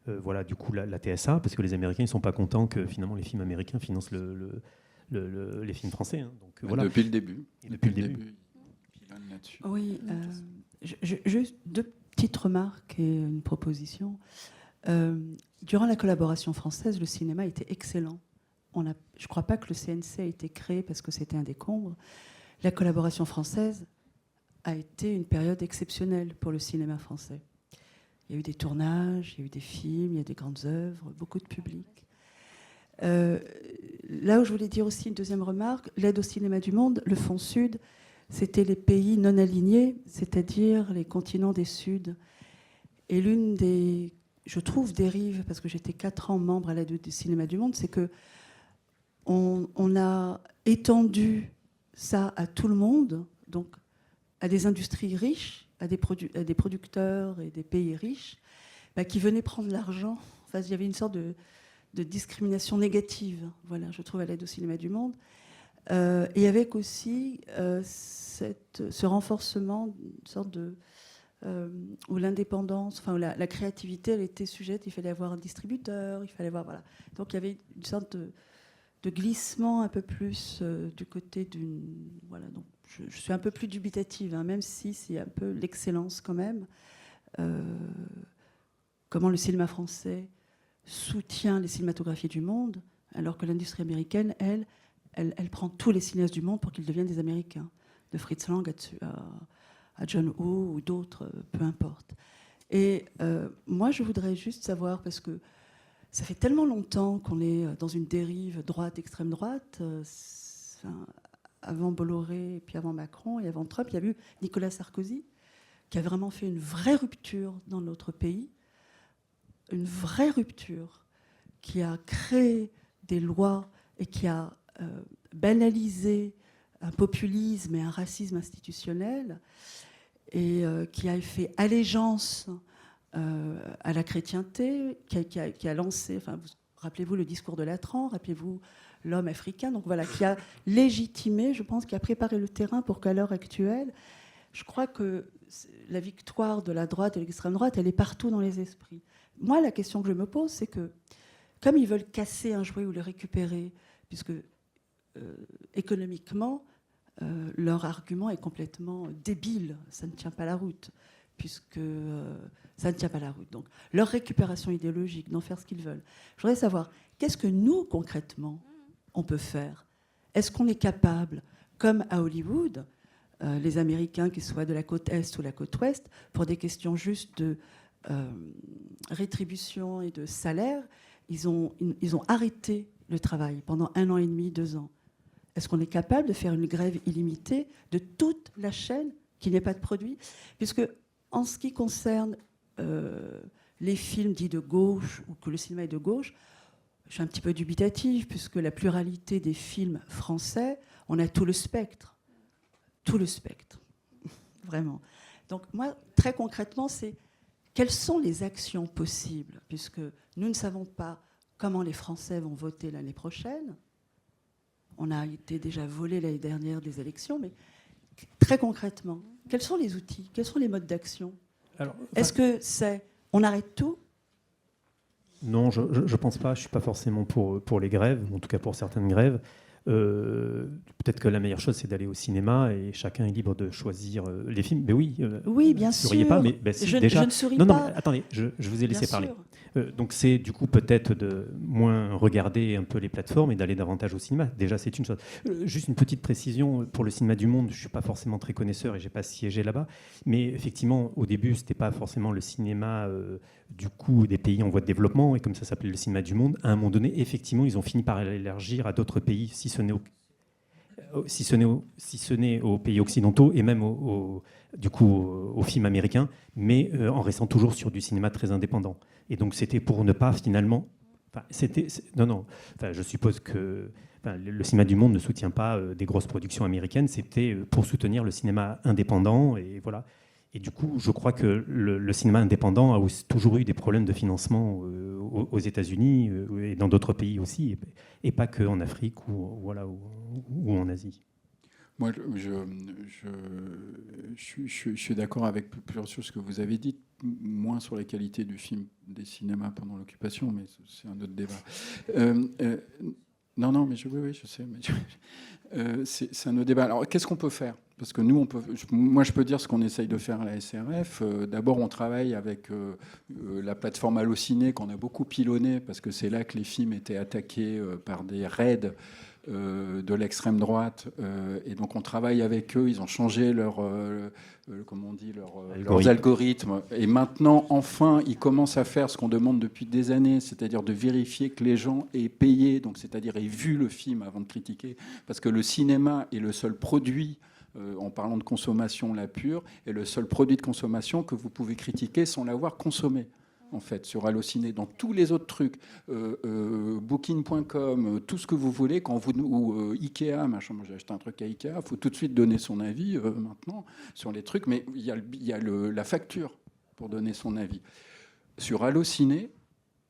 Speaker 3: voilà, du coup la TSA, parce que les Américains ils sont pas contents que finalement les films américains financent les films français. Hein. Donc voilà.
Speaker 2: Depuis le début.
Speaker 3: Depuis le début.
Speaker 2: Il pilonne là-dessus.
Speaker 7: Oui, juste 2 petites remarques et une proposition. Durant la collaboration française, le cinéma était excellent. Je ne crois pas que le CNC a été créé parce que c'était un décombre. La collaboration française a été une période exceptionnelle pour le cinéma français. Il y a eu des tournages, il y a eu des films, il y a des grandes œuvres, beaucoup de public. Là où je voulais dire aussi une deuxième remarque, l'aide au cinéma du monde, le Fonds Sud, c'était les pays non alignés, c'est-à-dire les continents des Suds. Et l'une des, je trouve, dérives, parce que j'étais 4 ans membre à l'aide au cinéma du monde, c'est que on a étendu ça à tout le monde, donc à des industries riches, à des producteurs et des pays riches, qui venaient prendre l'argent. Enfin, il y avait une sorte de discrimination négative, voilà, je trouve, à l'aide au cinéma du monde. Et avec aussi ce renforcement, une sorte de... où l'indépendance, enfin, où la créativité, elle était sujette, il fallait avoir un distributeur, il fallait avoir... Voilà. Donc il y avait une sorte de glissement un peu plus du côté d'une... Voilà, donc je suis un peu plus dubitative, hein, même si c'est un peu l'excellence quand même. Comment le cinéma français soutient les cinématographies du monde, alors que l'industrie américaine, elle prend tous les cinéastes du monde pour qu'ils deviennent des Américains, de Fritz Lang à John Woo ou d'autres, peu importe. Et moi, je voudrais juste savoir, parce que ça fait tellement longtemps qu'on est dans une dérive droite, extrême droite, avant Bolloré, et puis avant Macron, et avant Trump, il y a eu Nicolas Sarkozy, qui a vraiment fait une vraie rupture dans notre pays, une vraie rupture, qui a créé des lois et qui a banalisé un populisme et un racisme institutionnel, et qui a fait allégeance à la chrétienté, qui a lancé, enfin, rappelez-vous le discours de Latran, rappelez-vous l'homme africain, donc voilà, qui a légitimé, je pense, qui a préparé le terrain pour qu'à l'heure actuelle, je crois que la victoire de la droite et de l'extrême droite, elle est partout dans les esprits. Moi, la question que je me pose, c'est que, comme ils veulent casser un jouet ou le récupérer, puisque économiquement, leur argument est complètement débile, ça ne tient pas la route, puisque ça ne tient pas la route. Donc, leur récupération idéologique, d'en faire ce qu'ils veulent. Je voudrais savoir, qu'est-ce que nous, concrètement, on peut faire ? Est-ce qu'on est capable, comme à Hollywood, les Américains, qu'ils soient de la côte Est ou la côte Ouest, pour des questions juste de rétribution et de salaire, ils ont arrêté le travail pendant 1 an et demi, 2 ans. Est-ce qu'on est capable de faire une grève illimitée de toute la chaîne, qu'il n'y ait pas de produit ? Puisque, en ce qui concerne les films dits de gauche, ou que le cinéma est de gauche, je suis un petit peu dubitative, puisque la pluralité des films français, on a tout le spectre. Tout le spectre. Vraiment. Donc, moi, très concrètement, c'est quelles sont les actions possibles, puisque nous ne savons pas comment les Français vont voter l'année prochaine. On a été déjà volé l'année dernière des élections, mais très concrètement, quels sont les outils, quels sont les modes d'action ? Est-ce que c'est on arrête tout ?
Speaker 3: Non, je ne pense pas. Je ne suis pas forcément pour les grèves, en tout cas pour certaines grèves. Peut-être que la meilleure chose, c'est d'aller au cinéma et chacun est libre de choisir les films. Mais oui,
Speaker 7: oui, bien sûr.
Speaker 3: Pas, mais si,
Speaker 7: je
Speaker 3: déjà...
Speaker 7: ne souris
Speaker 3: non,
Speaker 7: pas.
Speaker 3: Non, mais attendez, je vous ai laissé
Speaker 7: bien
Speaker 3: parler.
Speaker 7: Sûr.
Speaker 3: Donc c'est du coup peut-être de moins regarder un peu les plateformes et d'aller davantage au cinéma. Déjà, c'est une chose. Juste une petite précision, pour le cinéma du monde, je ne suis pas forcément très connaisseur et je n'ai pas siégé là-bas. Mais effectivement, au début, ce n'était pas forcément le cinéma du coup des pays en voie de développement, et comme ça s'appelait le cinéma du monde, à un moment donné, effectivement, ils ont fini par l'élargir à d'autres pays, si ce n'est aux pays occidentaux et même du coup aux films américains, mais en restant toujours sur du cinéma très indépendant. Et donc c'était pour ne pas finalement Non. Enfin, je suppose que le cinéma du monde ne soutient pas des grosses productions américaines. C'était pour soutenir le cinéma indépendant. Et voilà. Et du coup, je crois que le cinéma indépendant a aussi toujours eu des problèmes de financement aux États-Unis et dans d'autres pays aussi, et pas qu'en Afrique ou en Asie.
Speaker 2: Moi, je suis d'accord avec plusieurs choses que vous avez dites, moins sur la qualité du film des cinémas pendant l'occupation, mais c'est un autre débat. Non, mais oui, je sais. Mais c'est un autre débat. Alors, qu'est-ce qu'on peut faire ? Parce que nous, moi, je peux dire ce qu'on essaye de faire à la SRF. D'abord, on travaille avec la plateforme Allociné, qu'on a beaucoup pilonné, parce que c'est là que les films étaient attaqués par des raids de l'extrême droite. Et donc, on travaille avec eux. Ils ont changé leurs algorithmes. Et maintenant, enfin, ils commencent à faire ce qu'on demande depuis des années, c'est-à-dire de vérifier que les gens aient payé, donc c'est-à-dire aient vu le film avant de critiquer. Parce que le cinéma est le seul produit, en parlant de consommation la pure, est le seul produit de consommation que vous pouvez critiquer sans l'avoir consommé. En fait, sur Allociné, dans tous les autres trucs, Booking.com, tout ce que vous voulez, ou Ikea, machin, moi j'ai acheté un truc à Ikea, il faut tout de suite donner son avis maintenant sur les trucs, mais il y a la facture pour donner son avis. Sur Allociné,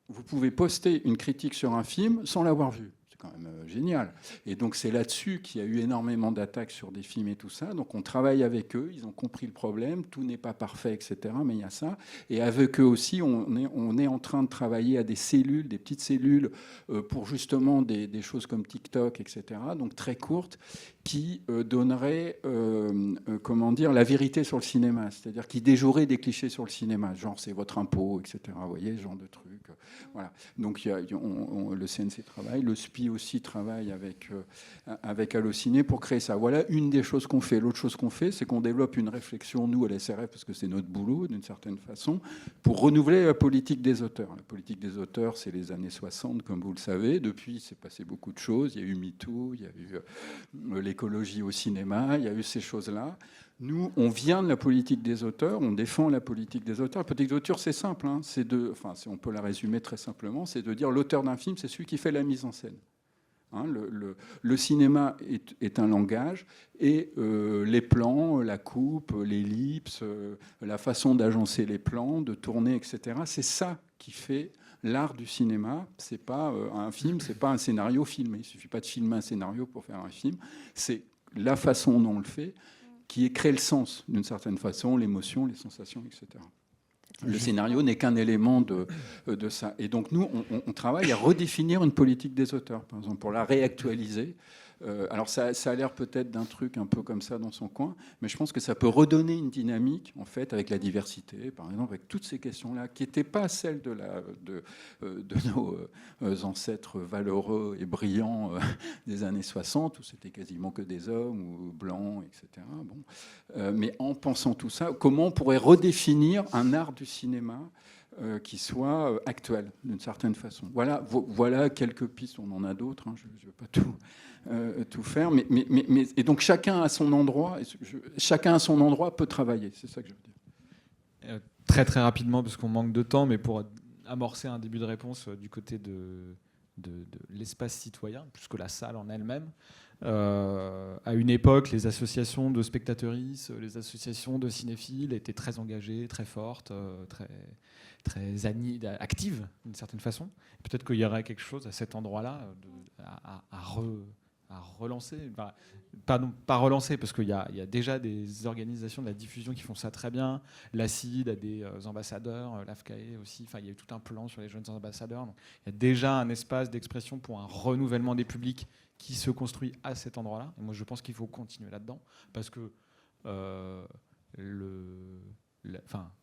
Speaker 2: vous pouvez poster une critique sur un film sans l'avoir vu. C'est quand même génial. Et donc c'est là-dessus qu'il y a eu énormément d'attaques sur des films et tout ça. Donc on travaille avec eux, ils ont compris le problème, tout n'est pas parfait, etc. Mais il y a ça. Et avec eux aussi, on est en train de travailler à des cellules, des petites cellules, pour justement des choses comme TikTok, etc. Donc très courtes, qui donneraient, la vérité sur le cinéma. C'est-à-dire qui déjoueraient des clichés sur le cinéma. Genre c'est votre impôt, etc. Vous voyez, ce genre de trucs. Voilà. Donc le CNC travaille, le SPI aussi travaille avec Allociné pour créer ça. Voilà une des choses qu'on fait. L'autre chose qu'on fait, c'est qu'on développe une réflexion, nous, à la SRF, parce que c'est notre boulot, d'une certaine façon, pour renouveler la politique des auteurs. La politique des auteurs, c'est les années 60, comme vous le savez. Depuis, il s'est passé beaucoup de choses. Il y a eu MeToo, il y a eu l'écologie au cinéma, il y a eu ces choses-là. Nous, on vient de la politique des auteurs, on défend la politique des auteurs. La politique des auteurs, c'est simple, hein, on peut la résumer très simplement, c'est de dire l'auteur d'un film, c'est celui qui fait la mise en scène. Hein, le cinéma est un langage, et les plans, la coupe, l'ellipse, la façon d'agencer les plans, de tourner, etc., c'est ça qui fait l'art du cinéma. C'est pas un film, c'est pas un scénario filmé. Il suffit pas de filmer un scénario pour faire un film. C'est la façon dont on le fait qui crée le sens, d'une certaine façon, l'émotion, les sensations, etc. Le scénario n'est qu'un élément de ça. Et donc, nous, on travaille à redéfinir une politique des auteurs, par exemple, pour la réactualiser. Alors, ça a l'air peut-être d'un truc un peu comme ça dans son coin, mais je pense que ça peut redonner une dynamique, en fait, avec la diversité, par exemple, avec toutes ces questions-là, qui n'étaient pas celles de nos ancêtres valeureux et brillants des années 60, où c'était quasiment que des hommes, ou blancs, etc. Bon. Mais en pensant tout ça, comment on pourrait redéfinir un art du cinéma qui soit actuel, d'une certaine façon. Voilà quelques pistes, on en a d'autres, hein, je ne veux pas tout faire, et donc chacun à son endroit peut travailler, c'est ça que je veux dire.
Speaker 4: Très très rapidement, parce qu'on manque de temps, mais pour amorcer un début de réponse du côté de l'espace citoyen, plus que la salle en elle-même. À une époque, les associations de spectateuristes, les associations de cinéphiles étaient très engagées, très fortes, très actives d'une certaine façon. Peut-être qu'il y aurait quelque chose à cet endroit-là à relancer. Pas relancer, parce qu'il y a déjà des organisations de la diffusion qui font ça très bien. L'ACID a des ambassadeurs, l'AFCAE aussi. Enfin, il y a eu tout un plan sur les jeunes ambassadeurs. Donc, il y a déjà un espace d'expression pour un renouvellement des publics qui se construit à cet endroit-là. Et moi, je pense qu'il faut continuer là-dedans, parce que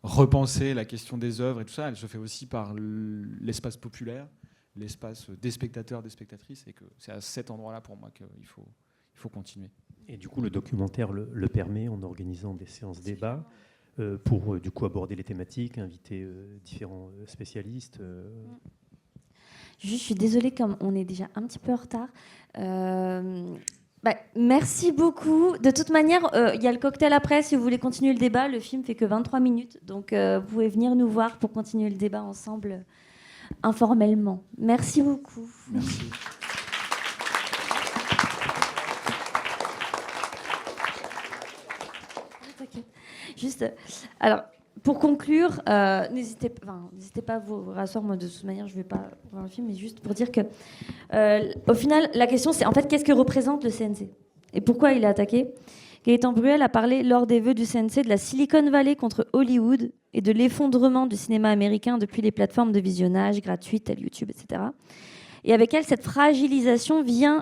Speaker 4: repenser la question des œuvres et tout ça, elle se fait aussi par l'espace populaire, l'espace des spectateurs, des spectatrices, et que c'est à cet endroit-là, pour moi, qu'il faut continuer.
Speaker 3: Et du coup, le documentaire le permet en organisant des séances débat pour du coup aborder les thématiques, inviter différents spécialistes.
Speaker 1: Je suis désolée, comme on est déjà un petit peu en retard. Merci beaucoup. De toute manière, il y a le cocktail après. Si vous voulez continuer le débat, le film fait que 23 minutes. Donc, vous pouvez venir nous voir pour continuer le débat ensemble informellement. Merci beaucoup.
Speaker 2: Merci.
Speaker 1: Juste, alors, pour conclure, n'hésitez pas à vous rasseoir. Moi, de toute manière, je ne vais pas voir le film, mais juste pour dire que, au final, la question, c'est en fait, qu'est-ce que représente le CNC et pourquoi il est attaqué. Gaëtan Bruel a parlé lors des vœux du CNC de la Silicon Valley contre Hollywood et de l'effondrement du cinéma américain depuis les plateformes de visionnage gratuites telles YouTube, etc. Et avec cette fragilisation vient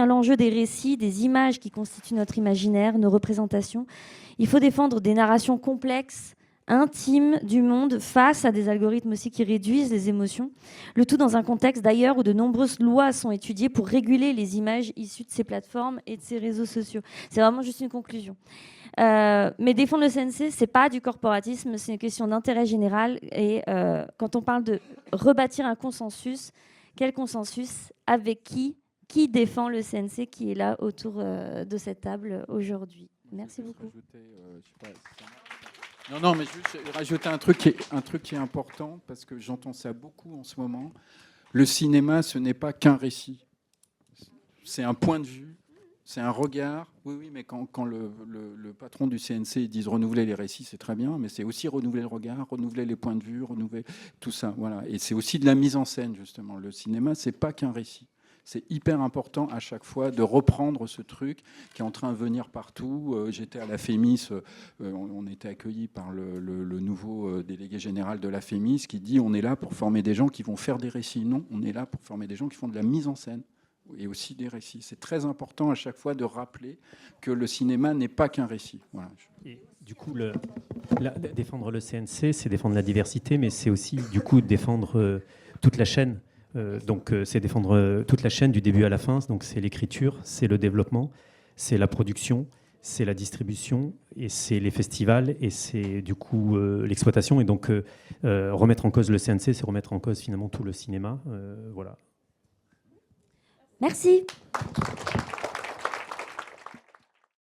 Speaker 1: l'enjeu des récits, des images qui constituent notre imaginaire, nos représentations. Il faut défendre des narrations complexes, intimes du monde face à des algorithmes aussi qui réduisent les émotions. Le tout dans un contexte d'ailleurs où de nombreuses lois sont étudiées pour réguler les images issues de ces plateformes et de ces réseaux sociaux. C'est vraiment juste une conclusion. Mais défendre le CNC, c'est pas du corporatisme, c'est une question d'intérêt général. Et quand on parle de rebâtir un consensus, quel consensus, avec qui défend le CNC qui est là autour de cette table aujourd'hui? Merci beaucoup.
Speaker 2: Non, mais juste rajouter un truc qui est important, parce que j'entends ça beaucoup en ce moment. Le cinéma, ce n'est pas qu'un récit. C'est un point de vue, c'est un regard. Oui, mais quand le patron du CNC dit renouveler les récits, c'est très bien, mais c'est aussi renouveler le regard, renouveler les points de vue, renouveler tout ça. Voilà. Et c'est aussi de la mise en scène, justement. Le cinéma, c'est pas qu'un récit. C'est hyper important à chaque fois de reprendre ce truc qui est en train de venir partout. J'étais à la FEMIS, on était accueillis par le nouveau délégué général de la FEMIS qui dit on est là pour former des gens qui vont faire des récits. Non, on est là pour former des gens qui font de la mise en scène et aussi des récits. C'est très important à chaque fois de rappeler que le cinéma n'est pas qu'un récit. Voilà.
Speaker 3: Et du coup, défendre le CNC, c'est défendre la diversité, mais c'est aussi du coup défendre toute la chaîne. Donc c'est défendre toute la chaîne du début à la fin. Donc c'est l'écriture, c'est le développement, c'est la production, c'est la distribution et c'est les festivals et c'est du coup l'exploitation. Et donc remettre en cause le CNC, c'est remettre en cause finalement tout le cinéma. Voilà.
Speaker 1: Merci.